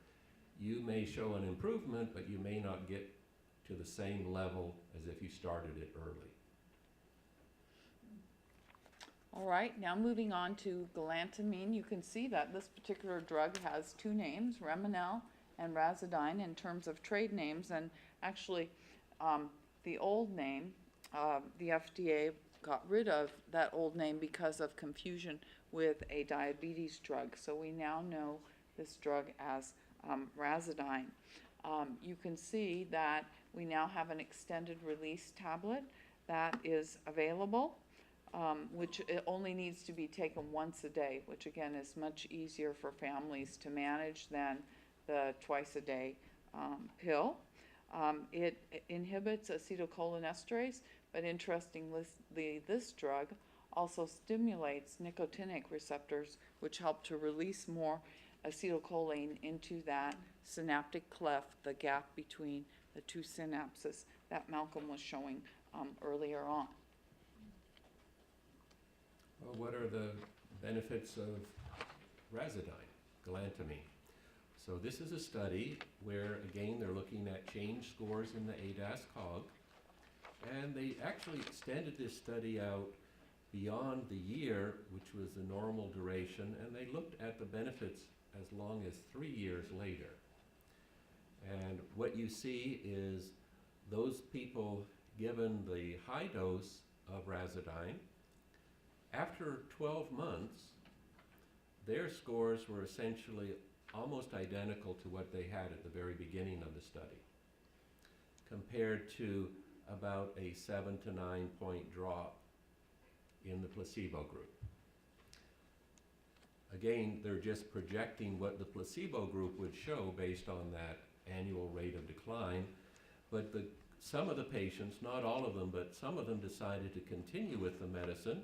you may show an improvement, but you may not get to the same level as if you started it early. All right, now moving on to galantamine, you can see that this particular drug has two names, Reminel and Razidine, in terms of trade names. And actually, the old name, the FDA got rid of that old name because of confusion with a diabetes drug. So we now know this drug as Razidine. You can see that we now have an extended release tablet that is available, which it only needs to be taken once a day, which again is much easier for families to manage than the twice a day pill. It inhibits acetylcholinesterase, but interestingly, this drug also stimulates nicotinic receptors, which help to release more acetylcholine into that synaptic cleft, the gap between the two synapses that Malcolm was showing earlier on. Well, what are the benefits of Razidine, galantamine? So this is a study where, again, they're looking at change scores in the ADAS-Cog, and they actually extended this study out beyond the year, which was the normal duration, and they looked at the benefits as long as 3 years later. And what you see is those people given the high dose of Razidine, after 12 months, their scores were essentially almost identical to what they had at the very beginning of the study, compared to about a 7 to 9 point drop in the placebo group. Again, they're just projecting what the placebo group would show based on that annual rate of decline, but some of the patients, not all of them, but some of them decided to continue with the medicine,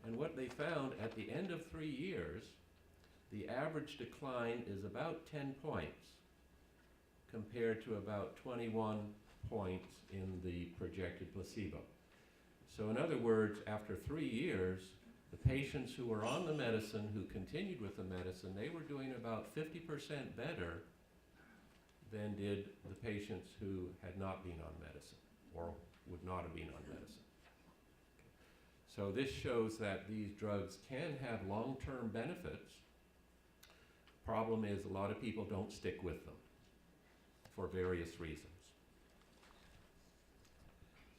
and what they found at the end of 3 years, the average decline is about 10 points compared to about 21 points in the projected placebo. So in other words, after 3 years, the patients who were on the medicine, who continued with the medicine, they were doing about 50% better than did the patients who had not been on medicine or would not have been on medicine. So this shows that these drugs can have long-term benefits. Problem is, a lot of people don't stick with them for various reasons.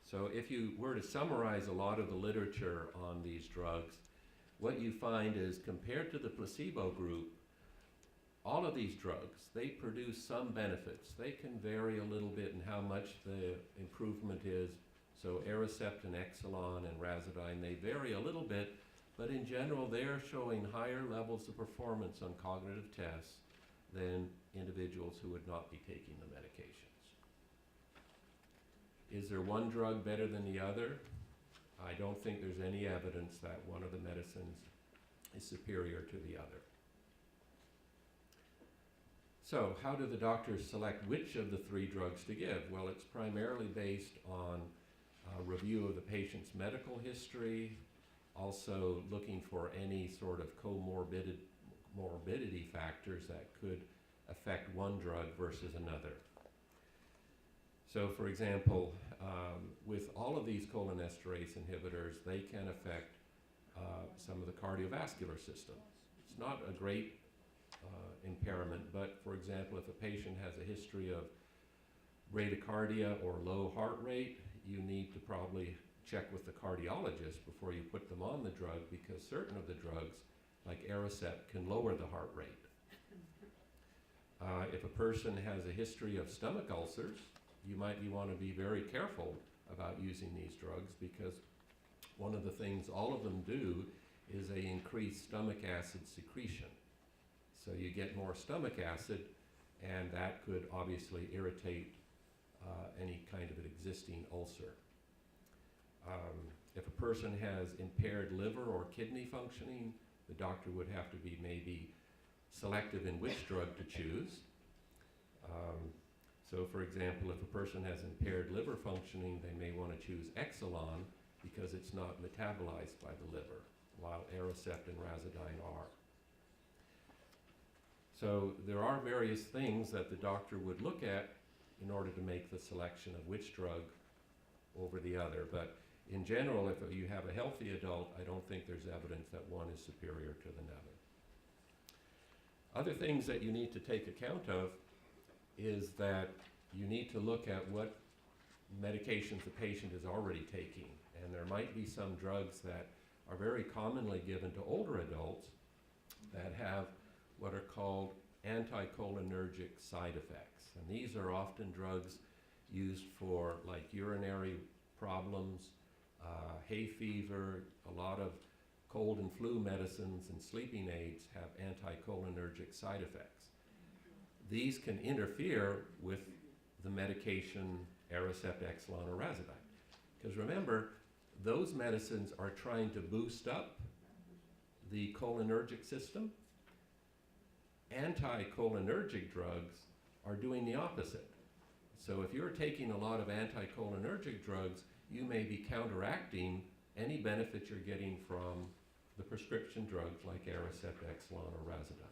So if you were to summarize a lot of the literature on these drugs, what you find is, compared to the placebo group, all of these drugs, they produce some benefits. They can vary a little bit in how much the improvement is. So Aricept and Exelon and Razodine, they vary a little bit, but in general, they're showing higher levels of performance on cognitive tests than individuals who would not be taking the medications. Is there one drug better than the other? I don't think there's any evidence that one of the medicines is superior to the other. So how do the doctors select which of the 3 drugs to give? Well, it's primarily based on a review of the patient's medical history, also looking for any sort of morbidity factors that could affect one drug versus another. So for example, with all of these cholinesterase inhibitors, they can affect some of the cardiovascular system. It's not a great impairment, but for example, if a patient has a history of bradycardia or low heart rate, you need to probably check with the cardiologist before you put them on the drug, because certain of the drugs, like Aricept, can lower the heart rate. If a person has a history of stomach ulcers, you might want to be very careful about using these drugs, because one of the things all of them do is they increase stomach acid secretion. So you get more stomach acid, and that could obviously irritate any kind of an existing ulcer. If a person has impaired liver or kidney functioning, the doctor would have to be maybe selective in which drug to choose. So for example, if a person has impaired liver functioning, they may want to choose Exelon because it's not metabolized by the liver, while Aricept and Razodine are. So there are various things that the doctor would look at in order to make the selection of which drug over the other. But in general, if you have a healthy adult, I don't think there's evidence that one is superior to the other. Other things that you need to take account of is that you need to look at what medications the patient is already taking. And there might be some drugs that are very commonly given to older adults that have what are called anticholinergic side effects. And these are often drugs used for like urinary problems, hay fever. A lot of cold and flu medicines and sleeping aids have anticholinergic side effects. These can interfere with the medication Aricept, Exelon, or Razodine. Because remember, those medicines are trying to boost up the cholinergic system. Anticholinergic drugs are doing the opposite. So if you're taking a lot of anticholinergic drugs, you may be counteracting any benefit you're getting from the prescription drugs like Aricept, Exelon, or Razodine.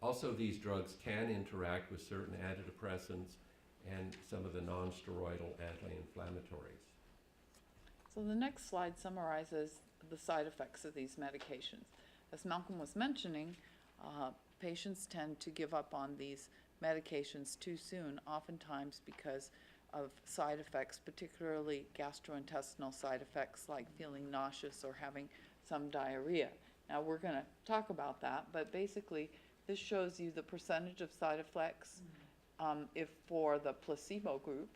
Also, these drugs can interact with certain antidepressants and some of the non-steroidal anti-inflammatories. So the next slide summarizes the side effects of these medications. As Malcolm was mentioning, patients tend to give up on these medications too soon, oftentimes because of side effects, particularly gastrointestinal side effects like feeling nauseous or having some diarrhea. Now we're going to talk about that, but basically This shows you the percentage of side effects if for the placebo group.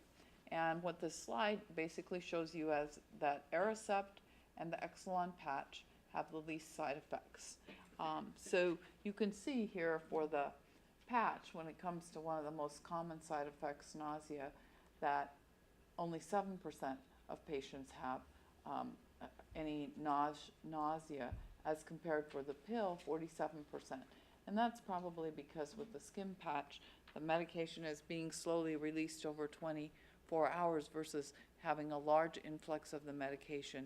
And what this slide basically shows you as that Aricept and the Exelon patch have the least side effects. So you can see here for the patch, when it comes to one of the most common side effects, nausea, that only 7% of patients have any nausea, as compared for the pill, 47%. And that's probably because with the skim patch, the medication is being slowly released over 24 hours versus having a large influx of the medication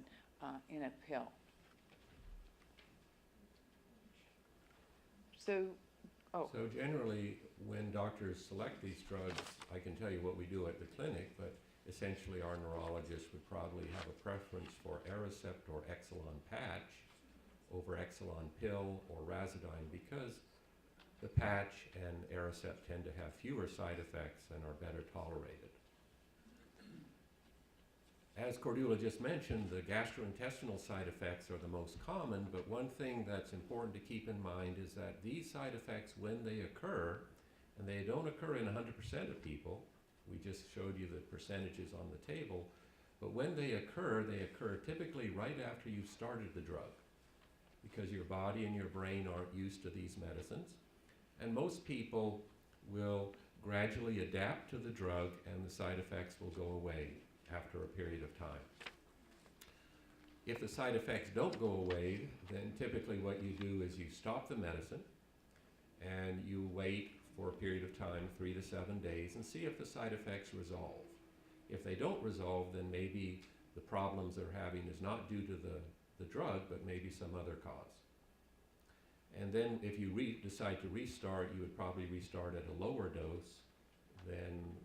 in a pill. So generally, when doctors select these drugs, I can tell you what we do at the clinic, but essentially our neurologist would probably have a preference for Aricept or Exelon patch over Exelon pill or Razidine, because the patch and Aricept tend to have fewer side effects and are better tolerated. As Cordula just mentioned, the gastrointestinal side effects are the most common, but one thing that's important to keep in mind is that these side effects, when they occur, and they don't occur in 100% of people, we just showed you the percentages on the table, but when they occur typically right after you've started the drug, because your body and your brain aren't used to these medicines, and most people will gradually adapt to the drug and the side effects will go away after a period of time. If the side effects don't go away, then typically what you do is you stop the medicine and you wait for a period of time, 3 to 7 days, and see if the side effects resolve. If they don't resolve, then maybe the problems they're having is not due to the drug, but maybe some other cause. And then if you decide to restart, you would probably restart at a lower dose than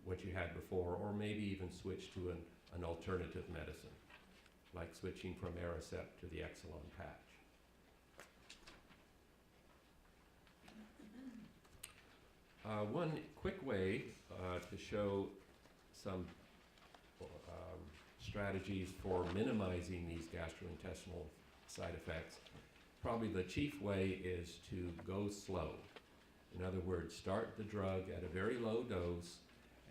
what you had before, or maybe even switch to an alternative medicine, like switching from Aricept to the Exelon patch. One quick way to show some strategies for minimizing these gastrointestinal side effects, probably the chief way is to go slow. In other words, start the drug at a very low dose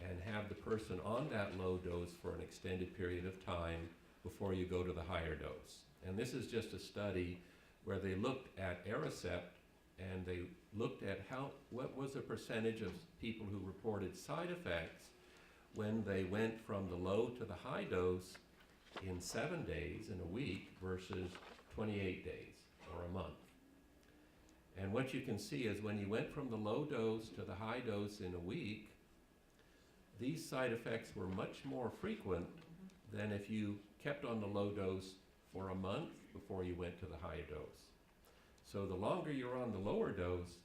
and have the person on that low dose for an extended period of time before you go to the higher dose. And this is just a study where they looked at Aricept and they looked at what was the percentage of people who reported side effects when they went from the low to the high dose in 7 days, in a week, versus 28 days or a month. And what you can see is when you went from the low dose to the high dose in a week, these side effects were much more frequent than if you kept on the low dose for a month before you went to the higher dose. So the longer you're on the lower dose,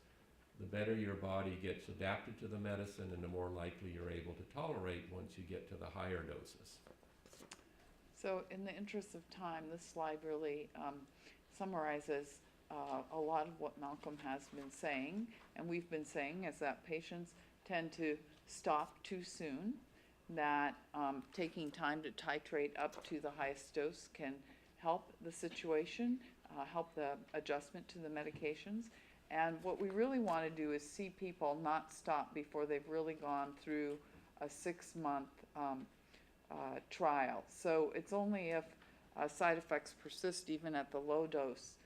the better your body gets adapted to the medicine and the more likely you're able to tolerate once you get to the higher doses. So in the interest of time, this slide really summarizes a lot of what Malcolm has been saying, and we've been saying, is that patients tend to stop too soon, that taking time to titrate up to the highest dose can help the situation, help the adjustment to the medications. And what we really want to do is see people not stop before they've really gone through a 6-month trial. So it's only if side effects persist even at the low dose,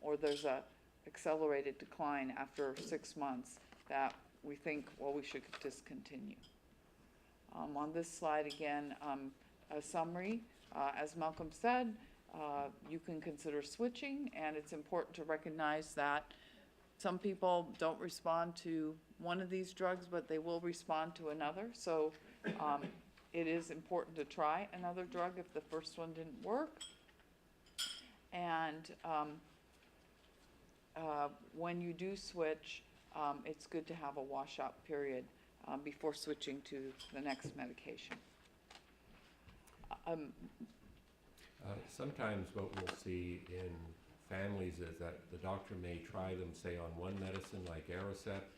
or there's a accelerated decline after 6 months, that we think, well, we should discontinue. On this slide again, a summary. As Malcolm said, you can consider switching, and it's important to recognize that some people don't respond to one of these drugs, but they will respond to another. So it is important to try another drug if the first one didn't work. And when you do switch, it's good to have a washout period before switching to the next medication. Sometimes what we'll see in families is that the doctor may try them, say, on one medicine like Aricept.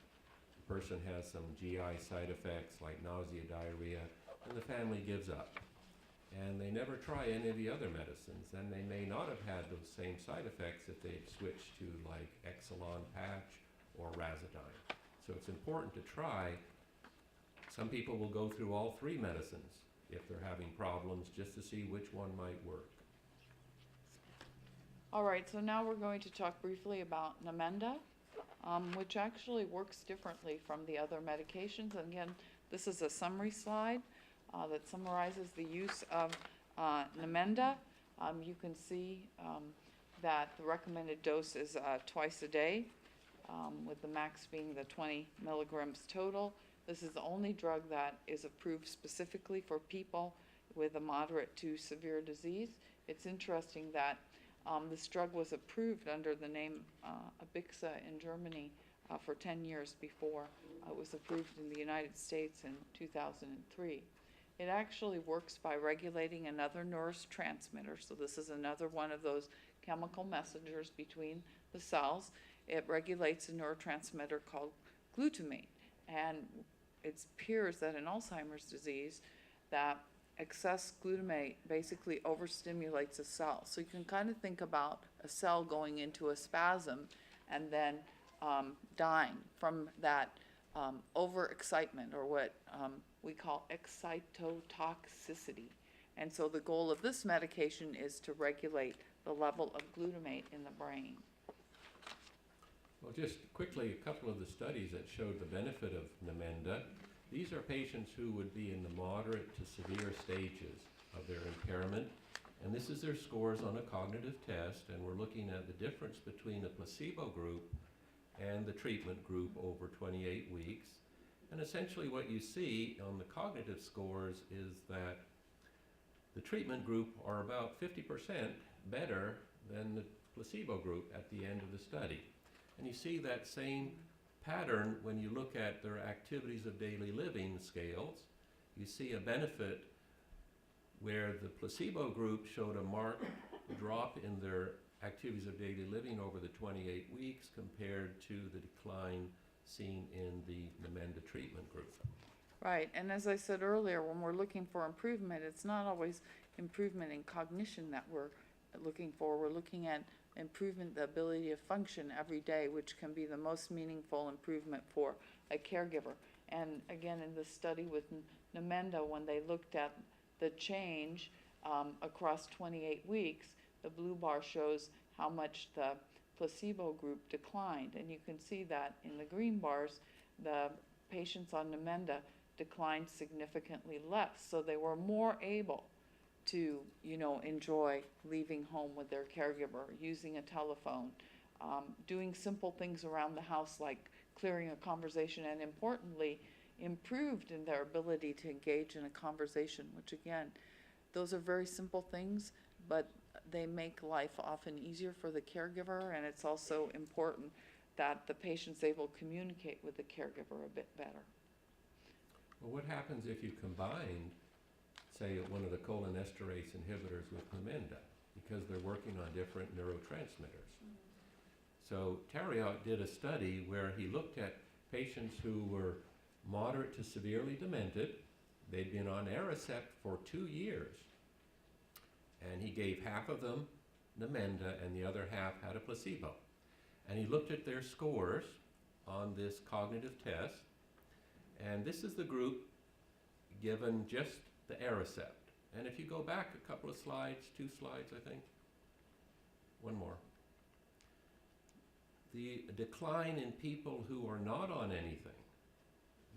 The person has some GI side effects like nausea, diarrhea, and the family gives up. And they never try any of the other medicines, and they may not have had those same side effects if they'd switched to like Exelon patch or Razodine. So it's important to try. Some people will go through all three medicines if they're having problems, just to see which one might work. All right, so now we're going to talk briefly about Namenda, which actually works differently from the other medications. And again, this is a summary slide that summarizes the use of Namenda. You can see that the recommended dose is twice a day, with the max being the 20 milligrams total. This is the only drug that is approved specifically for people with a moderate to severe disease. It's interesting that this drug was approved under the name Abixa in Germany for 10 years before it was approved in the United States in 2003. It actually works by regulating another neurotransmitter, so this is another one of those chemical messengers between the cells. It regulates a neurotransmitter called glutamate, and it appears that in Alzheimer's disease that excess glutamate basically overstimulates a cell. So you can kind of think about a cell going into a spasm and then dying from that overexcitement, or what we call excitotoxicity. And so the goal of this medication is to regulate the level of glutamate in the brain. Well, just quickly, a couple of the studies that showed the benefit of Namenda. These are patients who would be in the moderate to severe stages of their impairment, and this is their scores on a cognitive test, and we're looking at the difference between the placebo group and the treatment group over 28 weeks. And essentially what you see on the cognitive scores is that the treatment group are about 50% better than the placebo group at the end of the study. And you see that same pattern when you look at their activities of daily living scales. You see a benefit where the placebo group showed a marked drop in their activities of daily living over the 28 weeks compared to the decline seen in the Namenda treatment group. Right, and as I said earlier, when we're looking for improvement, it's not always improvement in cognition that we're looking for. We're looking at improvement, the ability to function every day, which can be the most meaningful improvement for a caregiver. And again, in the study with Namenda, when they looked at the change across 28 weeks, the blue bar shows how much the placebo group declined. And you can see that in the green bars, the patients on Namenda declined significantly less. So they were more able to, enjoy leaving home with their caregiver, using a telephone, doing simple things around the house like clearing a conversation, and importantly, improved in their ability to engage in a conversation, which again, those are very simple things, but they make life often easier for the caregiver, and it's also important that the patient's able to communicate with the caregiver a bit better. Well, what happens if you combine, say, one of the cholinesterase inhibitors with Namenda, because they're working on different neurotransmitters? So Tariot did a study where he looked at patients who were moderate to severely demented. They'd been on Aricept for 2 years, and he gave half of them Namenda and the other half had a placebo. And he looked at their scores on this cognitive test, and this is the group given just the Aricept. And if you go back a couple of slides, 2 slides I think, one more. The decline in people who are not on anything,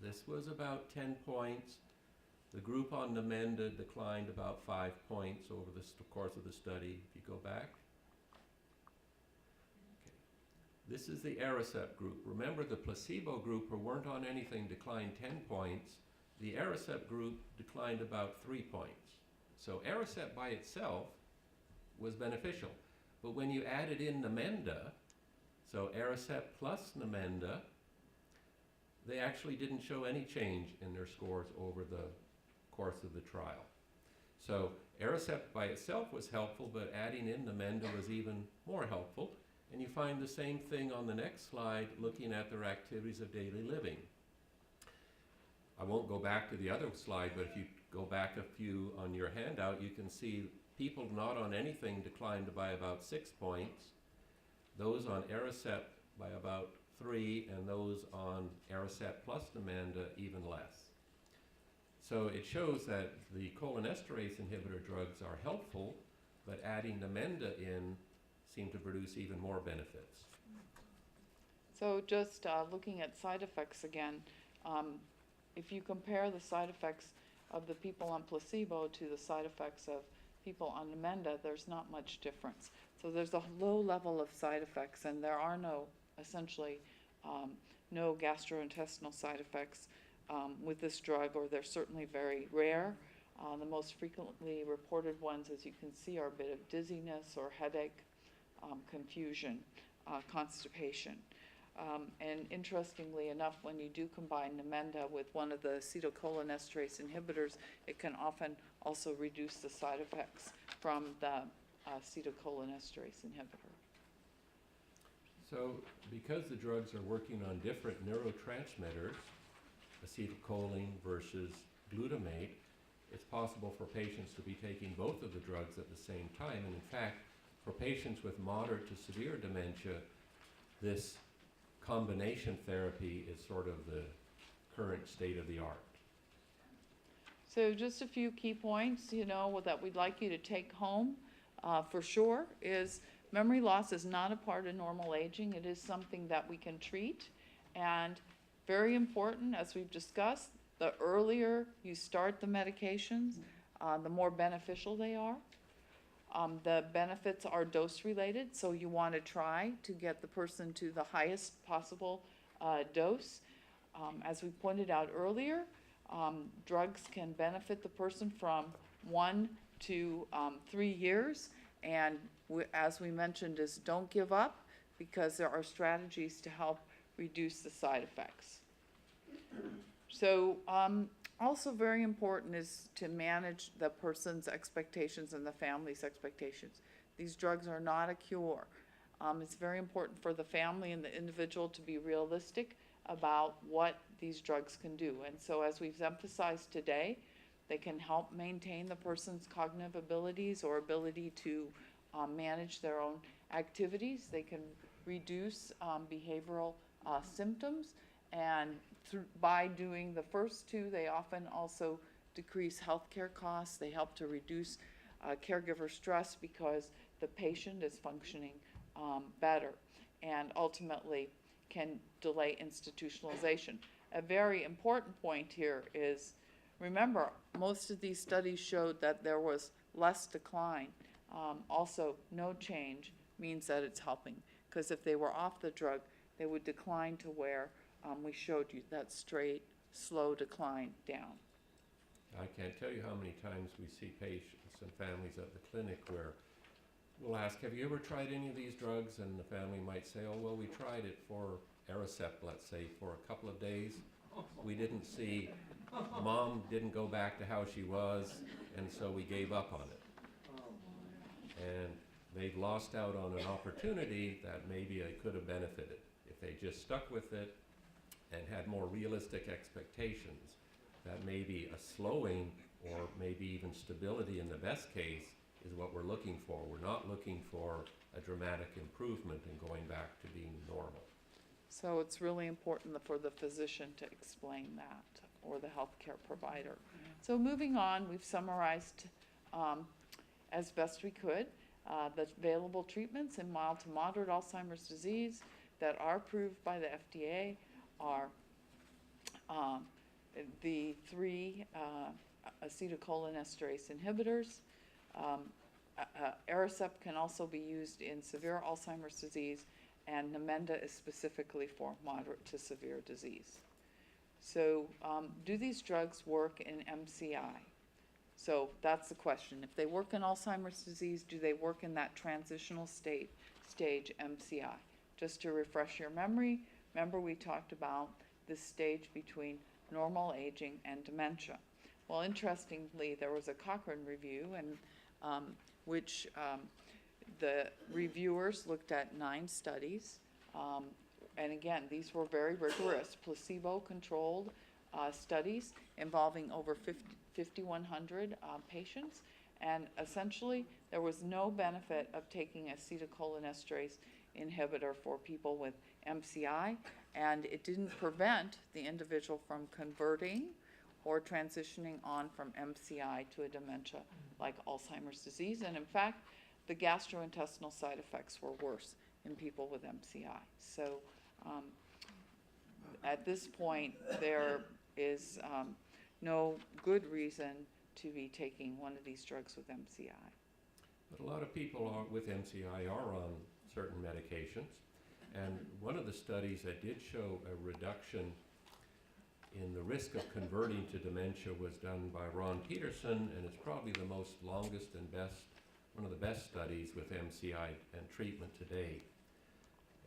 this was about 10 points. The group on Namenda declined about 5 points over the course of the study, if you go back. Okay. This is the Aricept group. Remember, the placebo group who weren't on anything declined 10 points. The Aricept group declined about 3 points. So Aricept by itself was beneficial. But when you added in Namenda, so Aricept plus Namenda, they actually didn't show any change in their scores over the course of the trial. So Aricept by itself was helpful, but adding in Namenda was even more helpful. And you find the same thing on the next slide, looking at their activities of daily living. I won't go back to the other slide, but if you go back a few on your handout, you can see people not on anything declined by about 6 points. Those on Aricept by about 3, and those on Aricept plus Namenda even less. So it shows that the cholinesterase inhibitor drugs are helpful, but adding Namenda in seemed to produce even more benefits. So just looking at side effects again, if you compare the side effects of the people on placebo to the side effects of people on Namenda, there's not much difference. So there's a low level of side effects, and there are essentially, no gastrointestinal side effects with this drug, or they're certainly very rare. The most frequently reported ones, as you can see, are a bit of dizziness or headache, confusion, constipation. And interestingly enough, when you do combine Namenda with one of the acetylcholinesterase inhibitors, it can often also reduce the side effects from the acetylcholinesterase inhibitor. So because the drugs are working on different neurotransmitters, acetylcholine versus glutamate, it's possible for patients to be taking both of the drugs at the same time. And in fact, for patients with moderate to severe dementia, this combination therapy is sort of the current state of the art. So just a few key points, that we'd like you to take home for sure is memory loss is not a part of normal aging. It is something that we can treat. And very important, as we've discussed, the earlier you start the medications, the more beneficial they are. The benefits are dose related, so you want to try to get the person to the highest possible dose. As we pointed out earlier, drugs can benefit the person from 1 to 3 years, and as we mentioned, is don't give up, because there are strategies to help reduce the side effects. So also very important is to manage the person's expectations and the family's expectations. These drugs are not a cure. It's very important for the family and the individual to be realistic about what these drugs can do. And so as we've emphasized today, they can help maintain the person's cognitive abilities or ability to manage their own activities. They can reduce behavioral symptoms, and by doing the first two, they often also decrease healthcare costs. They help to reduce caregiver stress because the patient is functioning better, and ultimately can delay institutionalization. A very important point here is, remember, most of these studies showed that there was less decline. Also, no change means that it's helping, because if they were off the drug, they would decline to where we showed you that straight, slow decline down. I can't tell you how many times we see patients and families at the clinic where we'll ask, have you ever tried any of these drugs? And the family might say, oh, well, we tried it for Aricept, let's say, for a couple of days. We didn't see, mom didn't go back to how she was, and so we gave up on it. And they've lost out on an opportunity that maybe they could have benefited if they just stuck with it and had more realistic expectations. That maybe a slowing or maybe even stability in the best case is what we're looking for. We're not looking for a dramatic improvement and going back to being normal. So it's really important for the physician to explain that, or the healthcare provider. So moving on, we've summarized as best we could the available treatments in mild to moderate Alzheimer's disease that are approved by the FDA are the 3 acetylcholinesterase inhibitors. Aricept can also be used in severe Alzheimer's disease, and Namenda is specifically for moderate to severe disease. So do these drugs work in MCI? So that's the question. If they work in Alzheimer's disease, do they work in that transitional stage MCI? Just to refresh your memory, remember we talked about this stage between normal aging and dementia. Well, interestingly, there was a Cochrane review in which the reviewers looked at 9 studies. And again, these were very rigorous, placebo-controlled studies involving over 5,100 patients. And essentially, there was no benefit of taking acetylcholinesterase inhibitor for people with MCI, and it didn't prevent the individual from converting or transitioning on from MCI to a dementia like Alzheimer's disease. And in fact, the gastrointestinal side effects were worse in people with MCI. So at this point, there is no good reason to be taking one of these drugs with MCI. But a lot of people with MCI are on certain medications. And one of the studies that did show a reduction in the risk of converting to dementia was done by Ron Peterson, and it's probably the most longest and one of the best studies with MCI and treatment to date.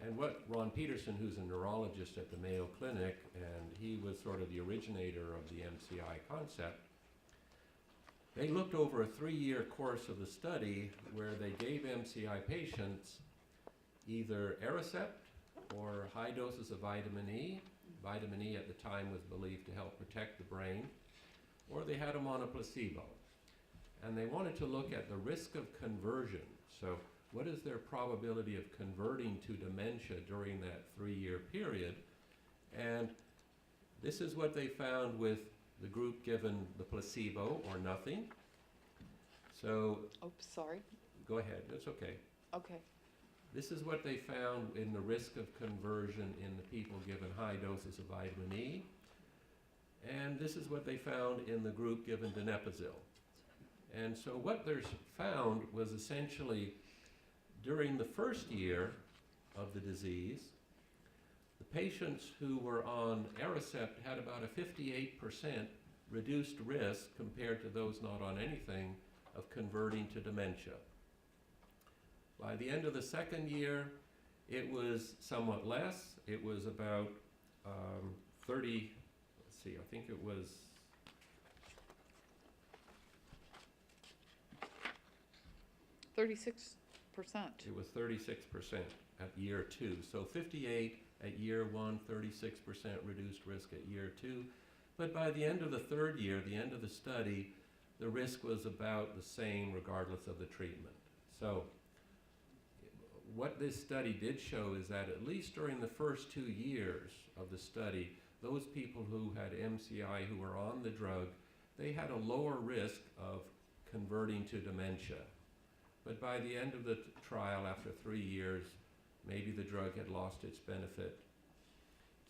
And what Ron Peterson, who's a neurologist at the Mayo Clinic, and he was sort of the originator of the MCI concept, they looked over a 3-year course of the study where they gave MCI patients either Aricept or high doses of vitamin E. Vitamin E at the time was believed to help protect the brain, or they had them on a placebo. And they wanted to look at the risk of conversion. So what is their probability of converting to dementia during that 3-year period? And this is what they found with the group given the placebo or nothing. So, Oops, sorry. go ahead, it's okay. Okay. This is what they found in the risk of conversion in the people given high doses of vitamin E. And this is what they found in the group given donepezil. And so what they found was essentially during the first year of the disease, the patients who were on Aricept had about a 58% reduced risk compared to those not on anything of converting to dementia. By the end of the second year, it was somewhat less. It was about 30, let's see, I think it was 36%. It was 36% at year 2. So 58 at year 1, 36% reduced risk at year 2. But by the end of the third year, the end of the study, the risk was about the same regardless of the treatment. So what this study did show is that at least during the first 2 years of the study, those people who had MCI who were on the drug, they had a lower risk of converting to dementia. But by the end of the trial, after 3 years, maybe the drug had lost its benefit.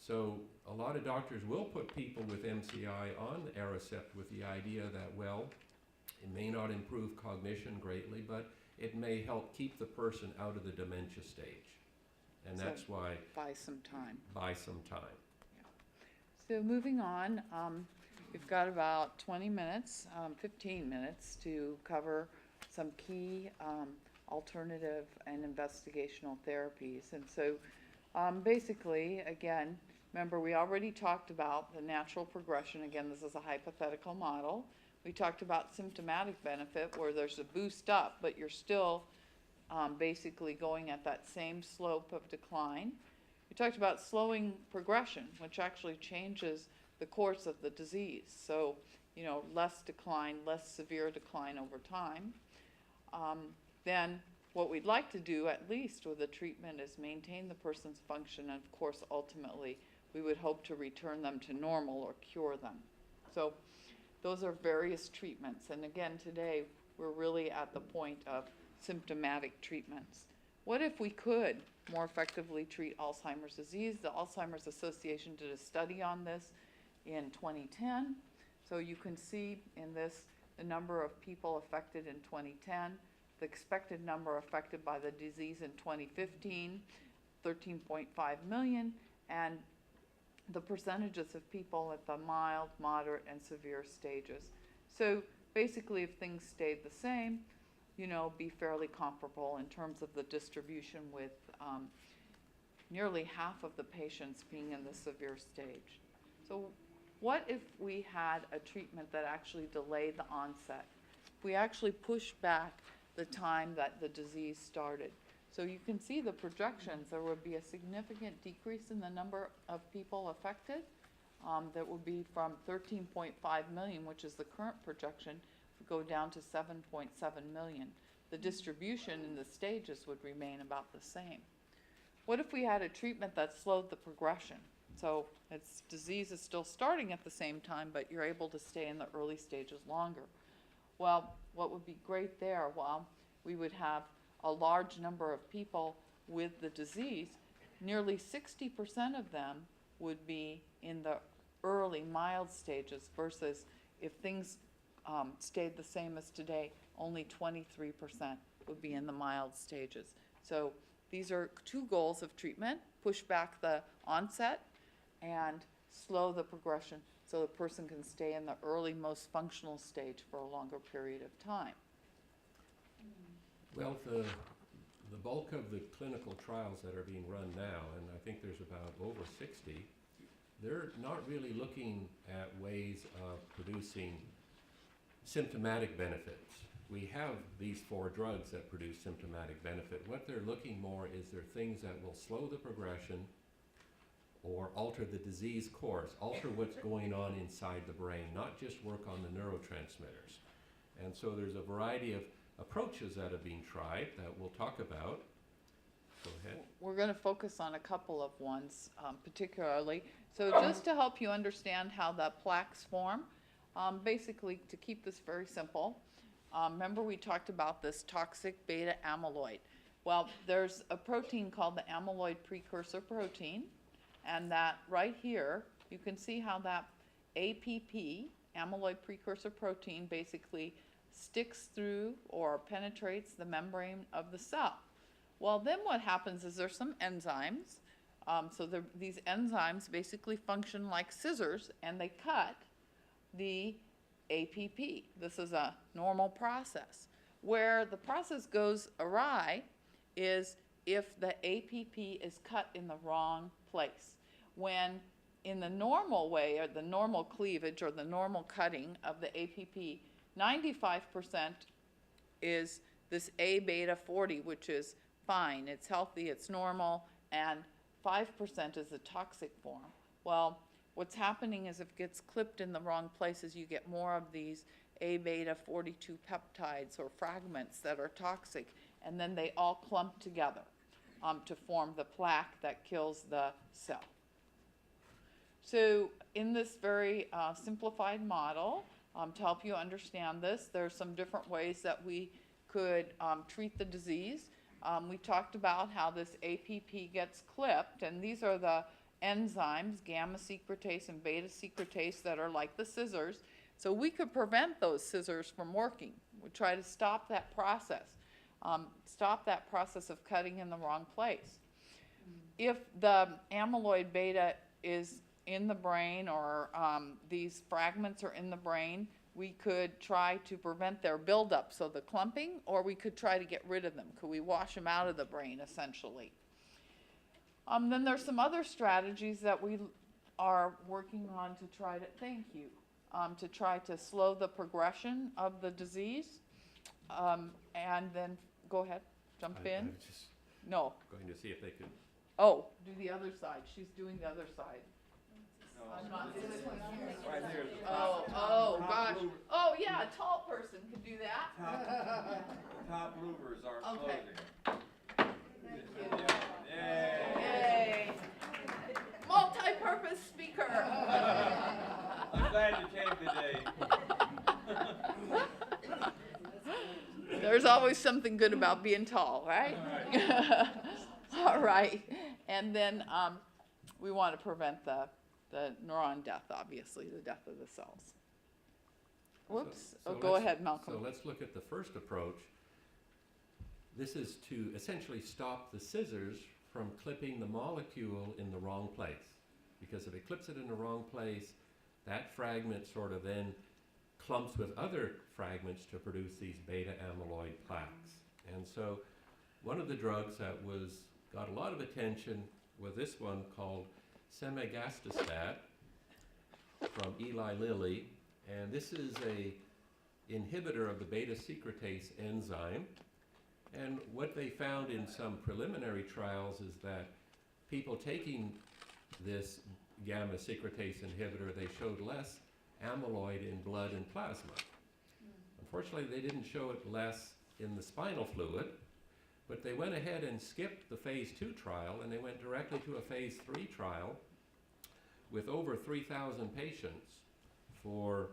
So a lot of doctors will put people with MCI on Aricept with the idea that, well, it may not improve cognition greatly, but it may help keep the person out of the dementia stage. And So that's why buy some time. buy some time. So moving on, we've got about 20 minutes, 15 minutes to cover some key alternative and investigational therapies. And so basically, again, remember we already talked about the natural progression. Again, this is a hypothetical model. We talked about symptomatic benefit where there's a boost up, but you're still basically going at that same slope of decline. We talked about slowing progression, which actually changes the course of the disease. So, you know, less decline, less severe decline over time. Then what we'd like to do, at least with the treatment, is maintain the person's function, and of course, ultimately, we would hope to return them to normal or cure them. So those are various treatments. And again, today, we're really at the point of symptomatic treatments. What if we could more effectively treat Alzheimer's disease? The Alzheimer's Association did a study on this in 2010. So you can see in this the number of people affected in 2010, the expected number affected by the disease in 2015, 13.5 million, and the percentages of people at the mild, moderate, and severe stages. So basically, if things stayed the same, you know, be fairly comparable in terms of the distribution, with nearly half of the patients being in the severe stage. So what if we had a treatment that actually delayed the onset? If we actually pushed back the time that the disease started. So you can see the projections. There would be a significant decrease in the number of people affected. That would be from 13.5 million, which is the current projection, would go down to 7.7 million. The distribution in the stages would remain about the same. what if we had a treatment that slowed the progression? So its disease is still starting at the same time, but you're able to stay in the early stages longer. Well, what would be great there? Well, we would have a large number of people with the disease. Nearly 60% of them would be in the early mild stages versus if things stayed the same as today, only 23% would be in the mild stages. So these are two goals of treatment: push back the onset and slow the progression so the person can stay in the early, most functional stage for a longer period of time. Well, the bulk of the clinical trials that are being run now, and I think there's about over 60, they're not really looking at ways of producing symptomatic benefits. We have these 4 drugs that produce symptomatic benefit. What they're looking more is there things that will slow the progression or alter the disease course, alter what's going on inside the brain, not just work on the neurotransmitters. And so there's a variety of approaches that have been tried that we'll talk about. Go ahead. We're going to focus on a couple of ones particularly. So just to help you understand how the plaques form, basically to keep this very simple, remember we talked about this toxic beta amyloid. Well, there's a protein called the amyloid precursor protein, and that right here, you can see how that APP, amyloid precursor protein, basically sticks through or penetrates the membrane of the cell. Well, then what happens is there's some enzymes. These enzymes basically function like scissors, and they cut the APP. This is a normal process. Where the process goes awry is if the APP is cut in the wrong place. When in the normal way, or the normal cleavage, or the normal cutting of the APP, 95% is this A beta 40, which is fine, it's healthy, it's normal, and 5% is the toxic form. Well, what's happening is if it gets clipped in the wrong places, you get more of these A beta 42 peptides or fragments that are toxic, and then they all clump together to form the plaque that kills the cell. So in this very simplified model, to help you understand this, there's some different ways that we could treat the disease. We talked about how this APP gets clipped, and these are the enzymes, gamma secretase and beta secretase, that are like the scissors. So we could prevent those scissors from working. We try to stop that process of cutting in the wrong place. If the amyloid beta is in the brain, or these fragments are in the brain, we could try to prevent their buildup, so the clumping, or we could try to get rid of them. Could we wash them out of the brain, essentially? Then there's some other strategies that we are working on to try to slow the progression of the disease. And then, go ahead, jump in. I'm just No. going to see if they could. Oh, do the other side. She's doing the other side. I'm not doing it. Right here. Oh, gosh. Oh, yeah, a tall person could do that. Top bloopers are Okay. closing. Yay. Yay. Multi-purpose speaker. I'm glad you came today. There's always something good about being tall, right? All right. And then we want to prevent the neuron death, obviously, the death of the cells. Whoops. Go ahead, Malcolm. So let's look at the first approach. This is to essentially stop the scissors from clipping the molecule in the wrong place. Because if it clips it in the wrong place, that fragment sort of then clumps with other fragments to produce these beta amyloid plaques. And so one of the drugs that got a lot of attention was this one called semegastistat from Eli Lilly, and this is a inhibitor of the beta secretase enzyme. And what they found in some preliminary trials is that people taking this gamma secretase inhibitor, they showed less amyloid in blood and plasma. Unfortunately, they didn't show it less in the spinal fluid, But they went ahead and skipped the phase 2 trial, and they went directly to a phase 3 trial with over 3,000 patients for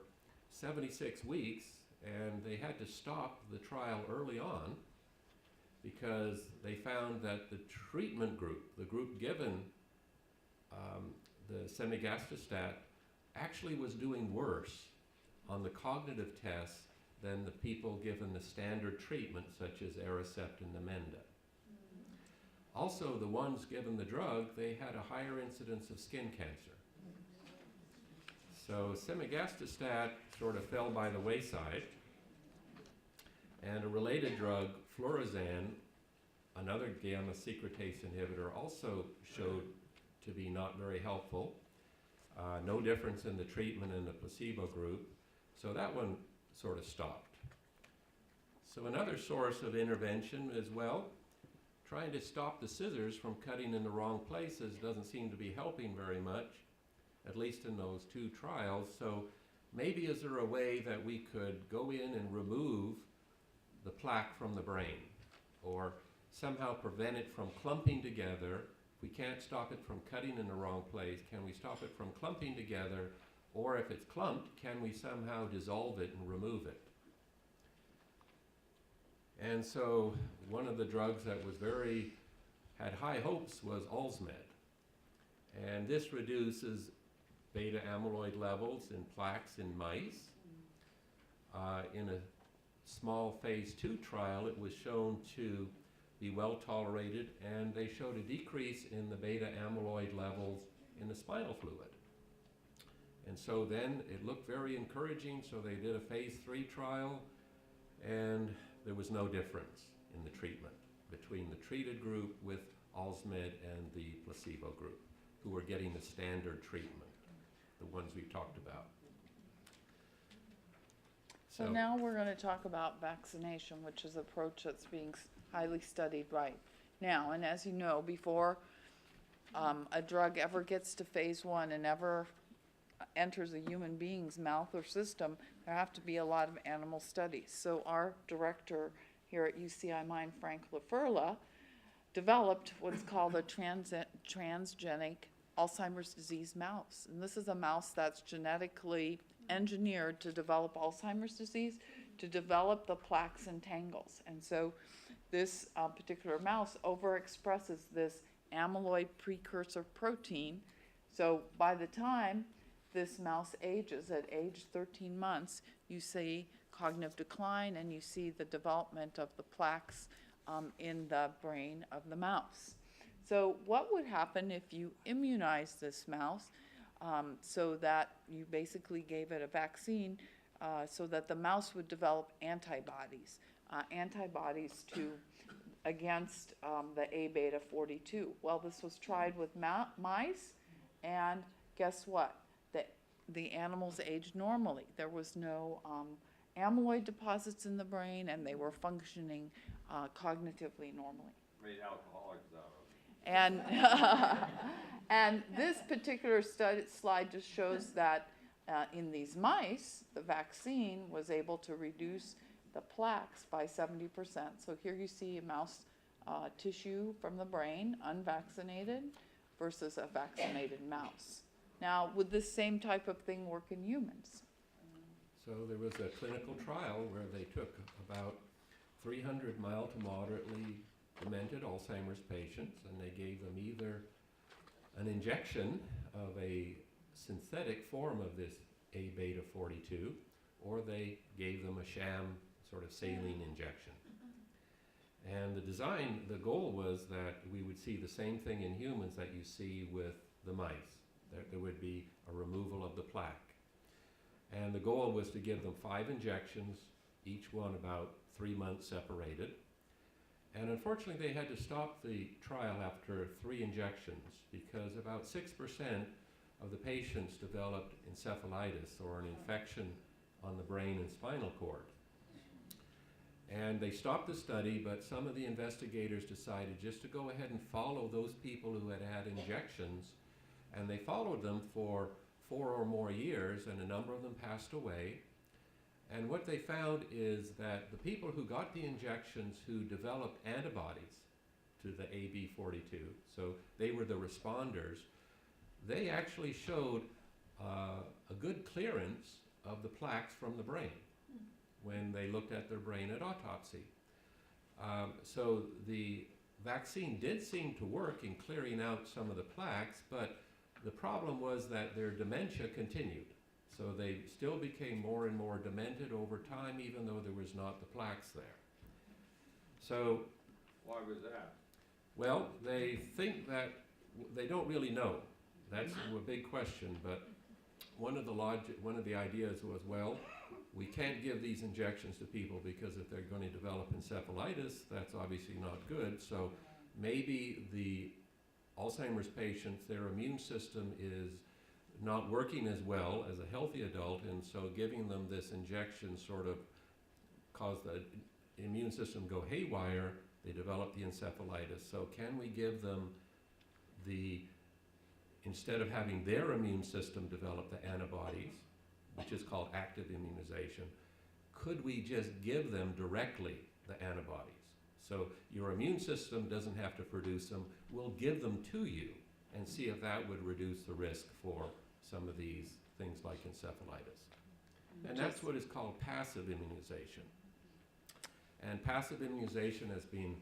76 weeks, and they had to stop the trial early on because they found that the treatment group, the group given the semigastostat, actually was doing worse on the cognitive tests than the people given the standard treatment such as Aricept and Namenda. Also, the ones given the drug, they had a higher incidence of skin cancer. So semigastostat sort of fell by the wayside, and a related drug, fluorazan, another gamma secretase inhibitor, also showed to be not very helpful. No difference in the treatment in the placebo group, so that one sort of stopped. So another source of intervention is, well, trying to stop the scissors from cutting in the wrong places doesn't seem to be helping very much, at least in those 2 trials. So maybe is there a way that we could go in and remove the plaque from the brain, or somehow prevent it from clumping together? If we can't stop it from cutting in the wrong place, can we stop it from clumping together? Or if it's clumped, can we somehow dissolve it and remove it? And so one of the drugs that was had high hopes was Ucimind. And this reduces beta amyloid levels in plaques in mice. In a small phase 2 trial, it was shown to be well tolerated, and they showed a decrease in the beta amyloid levels in the spinal fluid. And so then it looked very encouraging, so they did a phase 3 trial, and there was no difference in the treatment between the treated group with Ucimind and the placebo group, who were getting the standard treatment, the ones we talked about. So now we're going to talk about vaccination, which is an approach that's being highly studied right now. And as you know, before a drug ever gets to phase 1 and ever enters a human being's mouth or system, there have to be a lot of animal studies. So our director here at Ucimind, Frank LaFurla, developed what's called a transgenic Alzheimer's disease mouse. And this is a mouse that's genetically engineered to develop Alzheimer's disease, to develop the plaques and tangles. And so this particular mouse overexpresses this amyloid precursor protein. So by the time this mouse ages, at age 13 months, you see cognitive decline and you see the development of the plaques in the brain of the mouse. So what would happen if you immunize this mouse so that you basically gave it a vaccine so that the mouse would develop antibodies against the A-beta 42? Well, this was tried with mice, and guess what? The animals aged normally. There was no amyloid deposits in the brain, and they were functioning cognitively normally. Made alcoholics out of them. And this particular slide just shows that in these mice, the vaccine was able to reduce the plaques by 70%. So here you see a mouse tissue from the brain, unvaccinated, versus a vaccinated mouse. Now, would this same type of thing work in humans? So there was a clinical trial where they took about 300 mild to moderately demented Alzheimer's patients, and they gave them either an injection of a synthetic form of this A-beta 42, or they gave them a sham sort of saline injection. And the goal was that we would see the same thing in humans that you see with the mice, that there would be a removal of the plaque. And the goal was to give them 5 injections, each one about 3 months separated. And unfortunately, they had to stop the trial after 3 injections because about 6% of the patients developed encephalitis, or an infection on the brain and spinal cord. And they stopped the study, but some of the investigators decided just to go ahead and follow those people who had had injections, and they followed them for 4 or more years, and a number of them passed away. And what they found is that the people who got the injections who developed antibodies to the AB42, so they were the responders, they actually showed a good clearance of the plaques from the brain when they looked at their brain at autopsy. So the vaccine did seem to work in clearing out some of the plaques, but the problem was that their dementia continued. So they still became more and more demented over time, even though there was not the plaques there. So, Why was that? well, they think that, they don't really know. That's a big question, but one of the ideas was, well, we can't give these injections to people because if they're going to develop encephalitis, that's obviously not good. So maybe the Alzheimer's patients, their immune system is not working as well as a healthy adult, and so giving them this injection sort of caused the immune system go haywire. They develop the encephalitis. So can we give them instead of having their immune system develop the antibodies, which is called active immunization, could we just give them directly the antibodies? So your immune system doesn't have to produce them. We'll give them to you and see if that would reduce the risk for some of these things like encephalitis. And that's what is called passive immunization. And passive immunization has been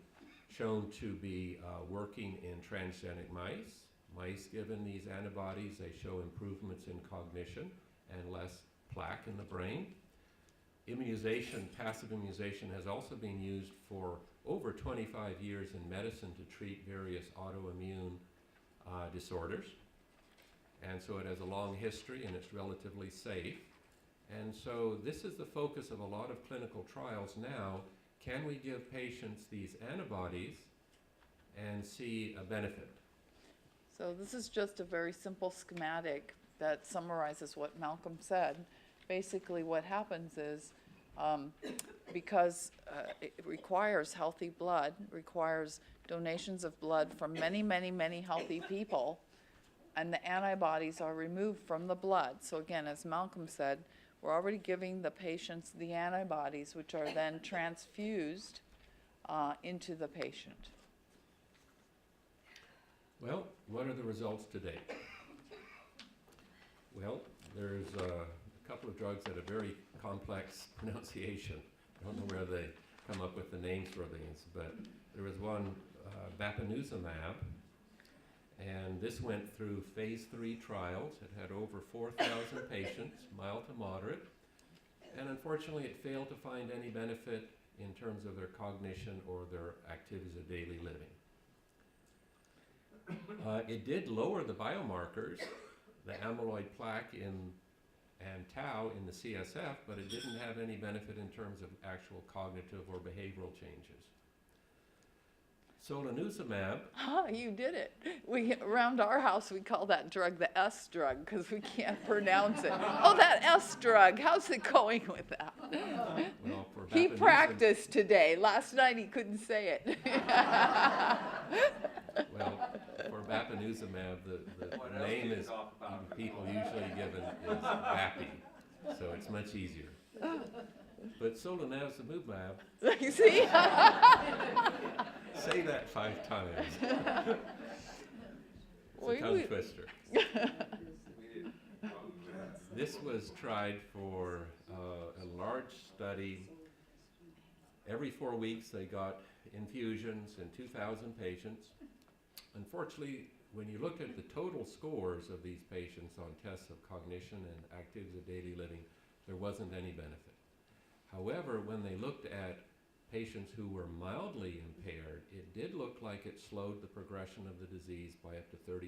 shown to be working in transgenic mice. Mice given these antibodies, they show improvements in cognition and less plaque in the brain. Immunization, passive immunization, has also been used for over 25 years in medicine to treat various autoimmune disorders. And so it has a long history and it's relatively safe. And so this is the focus of a lot of clinical trials now. Can we give patients these antibodies and see a benefit? So this is just a very simple schematic that summarizes what Malcolm said. Basically what happens is, because it requires healthy blood, requires donations of blood from many, many, many healthy people, and the antibodies are removed from the blood. So again, as Malcolm said, we're already giving the patients the antibodies, which are then transfused into the patient. Well, what are the results to date? Well, there's a couple of drugs that have very complex pronunciation. I don't know where they come up with the names for these, but there was one, bapineuzumab, and this went through phase 3 trials. It had over 4,000 patients, mild to moderate, and unfortunately it failed to find any benefit in terms of their cognition or their activities of daily living. It did lower the biomarkers, the amyloid plaque and tau in the CSF, but it didn't have any benefit in terms of actual cognitive or behavioral changes. Solanezumab. You did it. Around our house, we call that drug the S drug because we can't pronounce it. Oh, that S drug. How's it going with that? Well, for He bapineuzumab- practiced today. Last night he couldn't say it. Well, for bapineuzumab, the What else name do you is talk about? people usually given is Bapi, so it's much easier. But solanezumab, You see? say that 5 times. It's a tongue twister. We didn't talk about This was tried for a large study. Every 4 weeks they got infusions in 2,000 patients. Unfortunately, when you look at the total scores of these patients on tests of cognition and activities of daily living, there wasn't any benefit. However, when they looked at patients who were mildly impaired, it did look like it slowed the progression of the disease by up to 37%.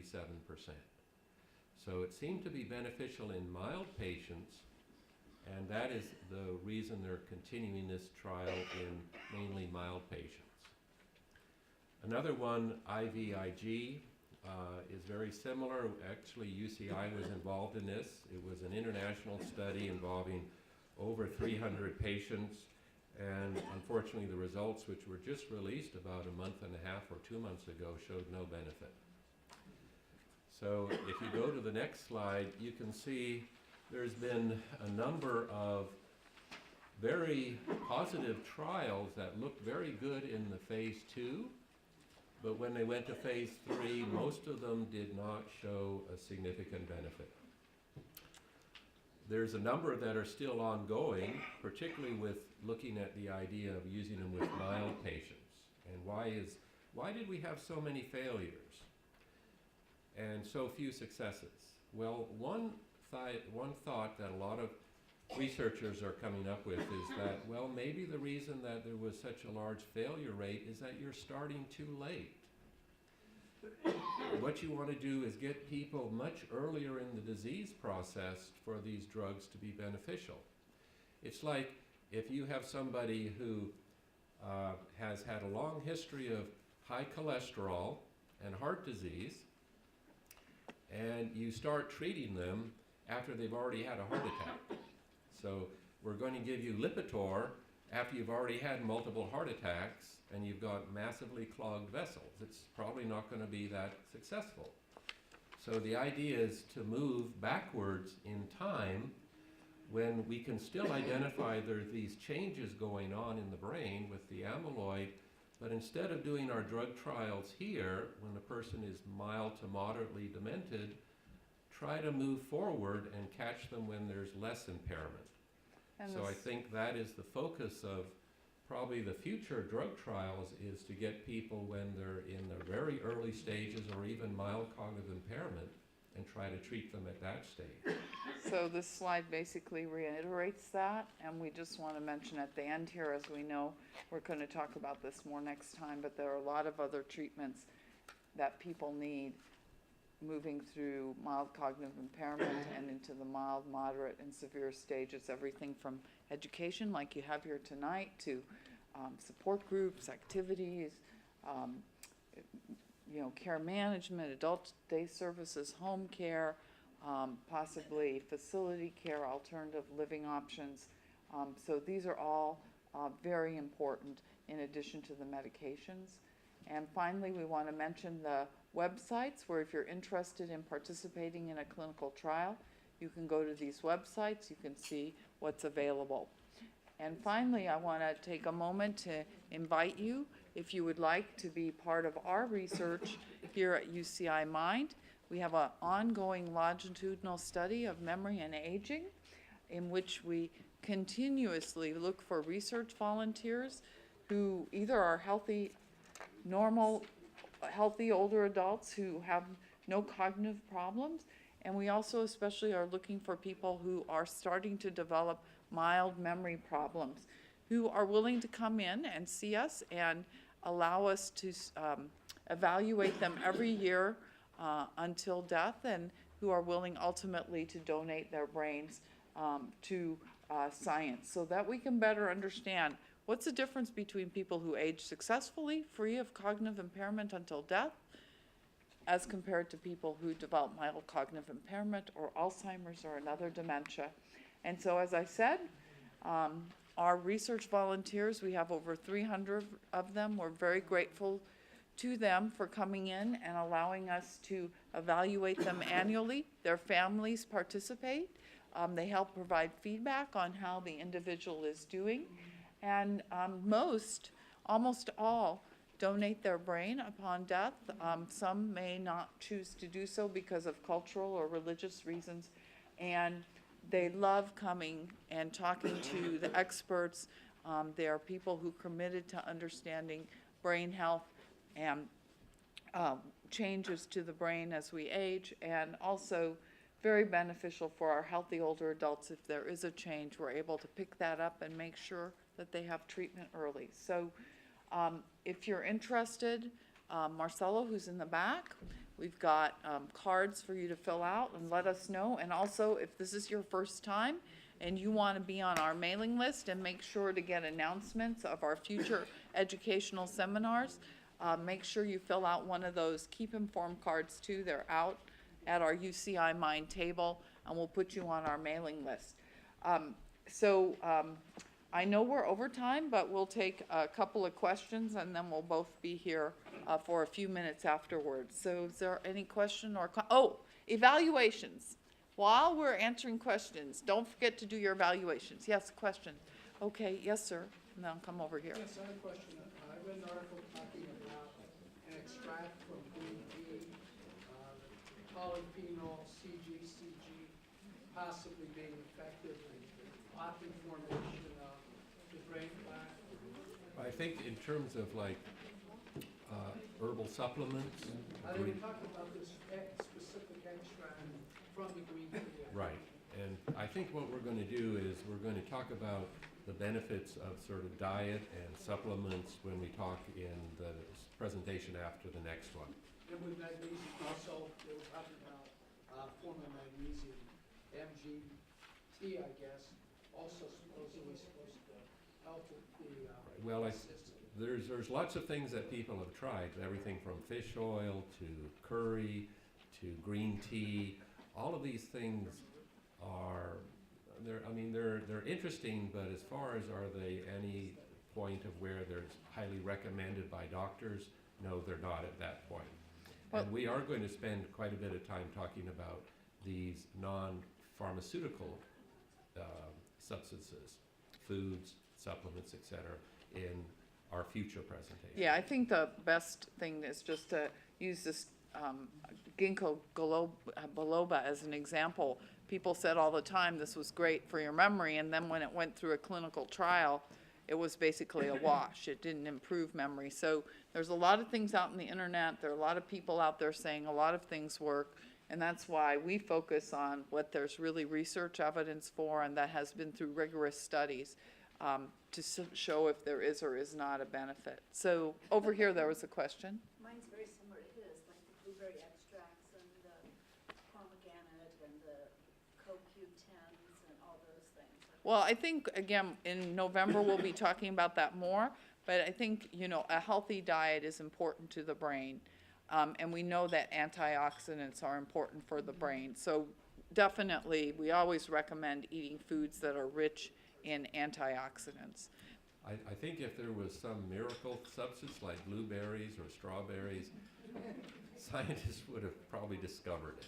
So it seemed to be beneficial in mild patients, and that is the reason they're continuing this trial in mainly mild patients. Another one, IVIG, is very similar. Actually, UCI was involved in this. It was an international study involving over 300 patients, and unfortunately the results, which were just released about a month and a half or 2 months ago, showed no benefit. So if you go to the next slide, you can see there's been a number of very positive trials that looked very good in the phase 2, but when they went to phase 3, most of them did not show a significant benefit. There's a number that are still ongoing, particularly with looking at the idea of using them with mild patients. And why did we have so many failures and so few successes? Well, one thought that a lot of researchers are coming up with is that, well, maybe the reason that there was such a large failure rate is that you're starting too late. What you want to do is get people much earlier in the disease process for these drugs to be beneficial. It's like if you have somebody who has had a long history of high cholesterol and heart disease, and you start treating them after they've already had a heart attack. So we're going to give you Lipitor after you've already had multiple heart attacks and you've got massively clogged vessels. It's probably not going to be that successful. So the idea is to move backwards in time when we can still identify there are these changes going on in the brain with the amyloid, but instead of doing our drug trials here when the person is mild to moderately demented, try to move forward and catch them when there's less impairment. And So I think that is the focus of probably the future drug trials, is to get people when they're in the very early stages or even mild cognitive impairment and try to treat them at that stage. So this slide basically reiterates that, and we just want to mention at the end here, as we know, we're going to talk about this more next time, but there are a lot of other treatments that people need moving through mild cognitive impairment and into the mild, moderate, and severe stages, everything from education like you have here tonight to support groups, activities, care management, adult day services, home care, possibly facility care, alternative living options. So these are all very important in addition to the medications. And finally, we want to mention the websites where if you're interested in participating in a clinical trial, you can go to these websites, you can see what's available. And finally, I want to take a moment to invite you, if you would like to be part of our research here at Ucimind. We have an ongoing longitudinal study of memory and aging in which we continuously look for research volunteers who either are healthy older adults who have no cognitive problems, and we also especially are looking for people who are starting to develop mild memory problems, who are willing to come in and see us and allow us to evaluate them every year until death, and who are willing ultimately to donate their brains to science so that we can better understand what's the difference between people who age successfully, free of cognitive impairment until death, as compared to people who develop mild cognitive impairment or Alzheimer's or another dementia. And so, as I said, our research volunteers, we have over 300 of them. We're very grateful to them for coming in and allowing us to evaluate them annually. Their families participate. They help provide feedback on how the individual is doing. And almost all, donate their brain upon death. Some may not choose to do so because of cultural or religious reasons. And they love coming and talking to the experts. They are people who are committed to understanding brain health and changes to the brain as we age, and also very beneficial for our healthy older adults. If there is a change, we're able to pick that up and make sure that they have treatment early. So if you're interested, Marcelo, who's in the back, we've got cards for you to fill out and let us know. And also, if this is your first time and you want to be on our mailing list and make sure to get announcements of our future educational seminars, make sure you fill out one of those Keep Informed cards too. They're out at our Ucimind table, and we'll put you on our mailing list. I know we're over time, but we'll take a couple of questions, and then we'll both be here for a few minutes afterwards. So is there any question or evaluations. While we're answering questions, don't forget to do your evaluations. Yes, question. Okay, yes, sir. Now come over here. Yes, I have a question. I read an article talking about an extract from green tea, polyphenol CG, possibly being effective in blocking formation of the brain plaque. I think in terms of like herbal supplements, I didn't talk about this specific extract from the green tea. right. And I think what we're going to do is we're going to talk about the benefits of sort of diet and supplements when we talk in the presentation after the next one. And with magnesium also, they were talking about form of magnesium, MGT, I guess, also supposedly supposed to help with the Well, system. there's lots of things that people have tried, everything from fish oil to curry to green tea. All of these things are, they're interesting, but as far as are they any point of where they're highly recommended by doctors, no, they're not at that point. Well- And we are going to spend quite a bit of time talking about these non-pharmaceutical substances, foods, supplements, etc., in our future presentation. Yeah, I think the best thing is just to use this ginkgo biloba as an example. People said all the time this was great for your memory, and then when it went through a clinical trial, it was basically a wash. It didn't improve memory. So there's a lot of things out in the internet. There are a lot of people out there saying a lot of things work, and that's why we focus on what there's really research evidence for, and that has been through rigorous studies to show if there is or is not a benefit. So over here there was a question. Mine's very similar to his, like the blueberry extracts and the pomegranate and the CoQ10s and all those things. Well, I think, again, in November, we'll be talking about that more, but I think, you know, a healthy diet is important to the brain. And we know that antioxidants are important for the brain. So definitely, we always recommend eating foods that are rich in antioxidants. I think if there was some miracle substance like blueberries or strawberries, scientists would have probably discovered it.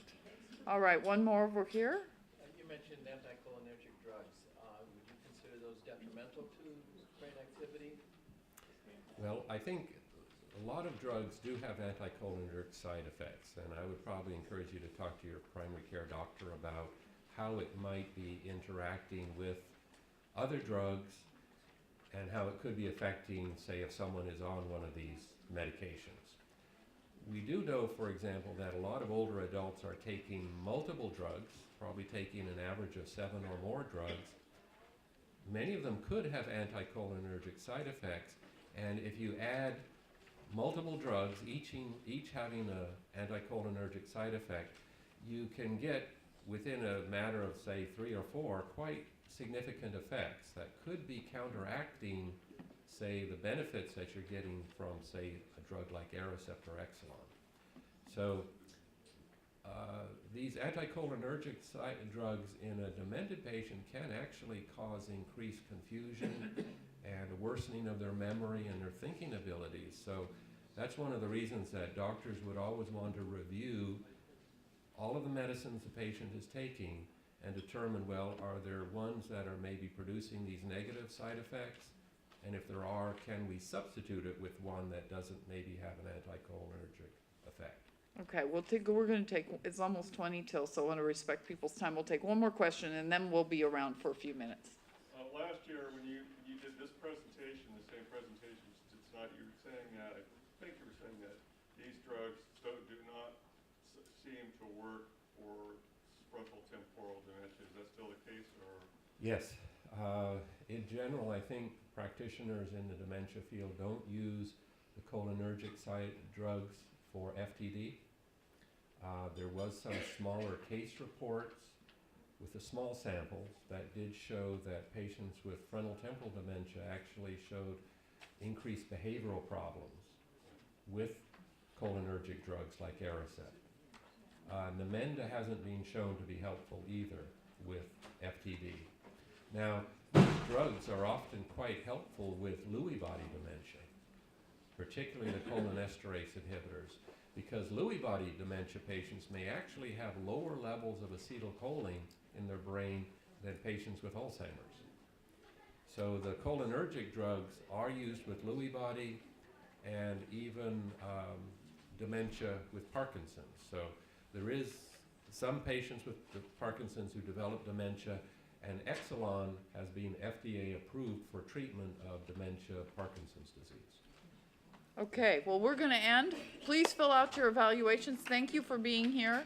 All right, one more over here. You mentioned anticholinergic drugs. Would you consider those detrimental to brain activity? Well, I think a lot of drugs do have anticholinergic side effects, and I would probably encourage you to talk to your primary care doctor about how it might be interacting with other drugs and how it could be affecting, say, if someone is on one of these medications. We do know, for example, that a lot of older adults are taking multiple drugs, probably taking an average of 7 or more drugs. Many of them could have anticholinergic side effects, and if you add multiple drugs, each having an anticholinergic side effect, you can get, within a matter of, say, 3 or 4, quite significant effects that could be counteracting, say, the benefits that you're getting from, say, a drug like Aricept or Exelon. So these anticholinergic drugs in a demented patient can actually cause increased confusion and a worsening of their memory and their thinking abilities. So that's one of the reasons that doctors would always want to review all of the medicines the patient is taking and determine, well, are there ones that are maybe producing these negative side effects? And if there are, can we substitute it with one that doesn't maybe have an anticholinergic effect? Okay, we're gonna take, it's almost 20 till, so I wanna respect people's time. We'll take one more question and then we'll be around for a few minutes. Last year, when you did this presentation, the same presentation tonight, you were saying that, I think you were saying that these drugs do not seem to work for frontal temporal dementia. Is that still the case, or? Yes. In general, I think practitioners in the dementia field don't use the cholinergic side drugs for FTD. There was some smaller case reports with the small samples that did show that patients with frontal temporal dementia actually showed increased behavioral problems with cholinergic drugs like Aricept. Namenda hasn't been shown to be helpful either with FTD. Now, these drugs are often quite helpful with Lewy body dementia, particularly the cholinesterase inhibitors, because Lewy body dementia patients may actually have lower levels of acetylcholine in their brain than patients with Alzheimer's. So the cholinergic drugs are used with Lewy body and even dementia with Parkinson's. So there is some patients with Parkinson's who develop dementia, and Exelon has been FDA approved for treatment of dementia, Parkinson's disease. Okay, well, we're gonna end. Please fill out your evaluations. Thank you for being here.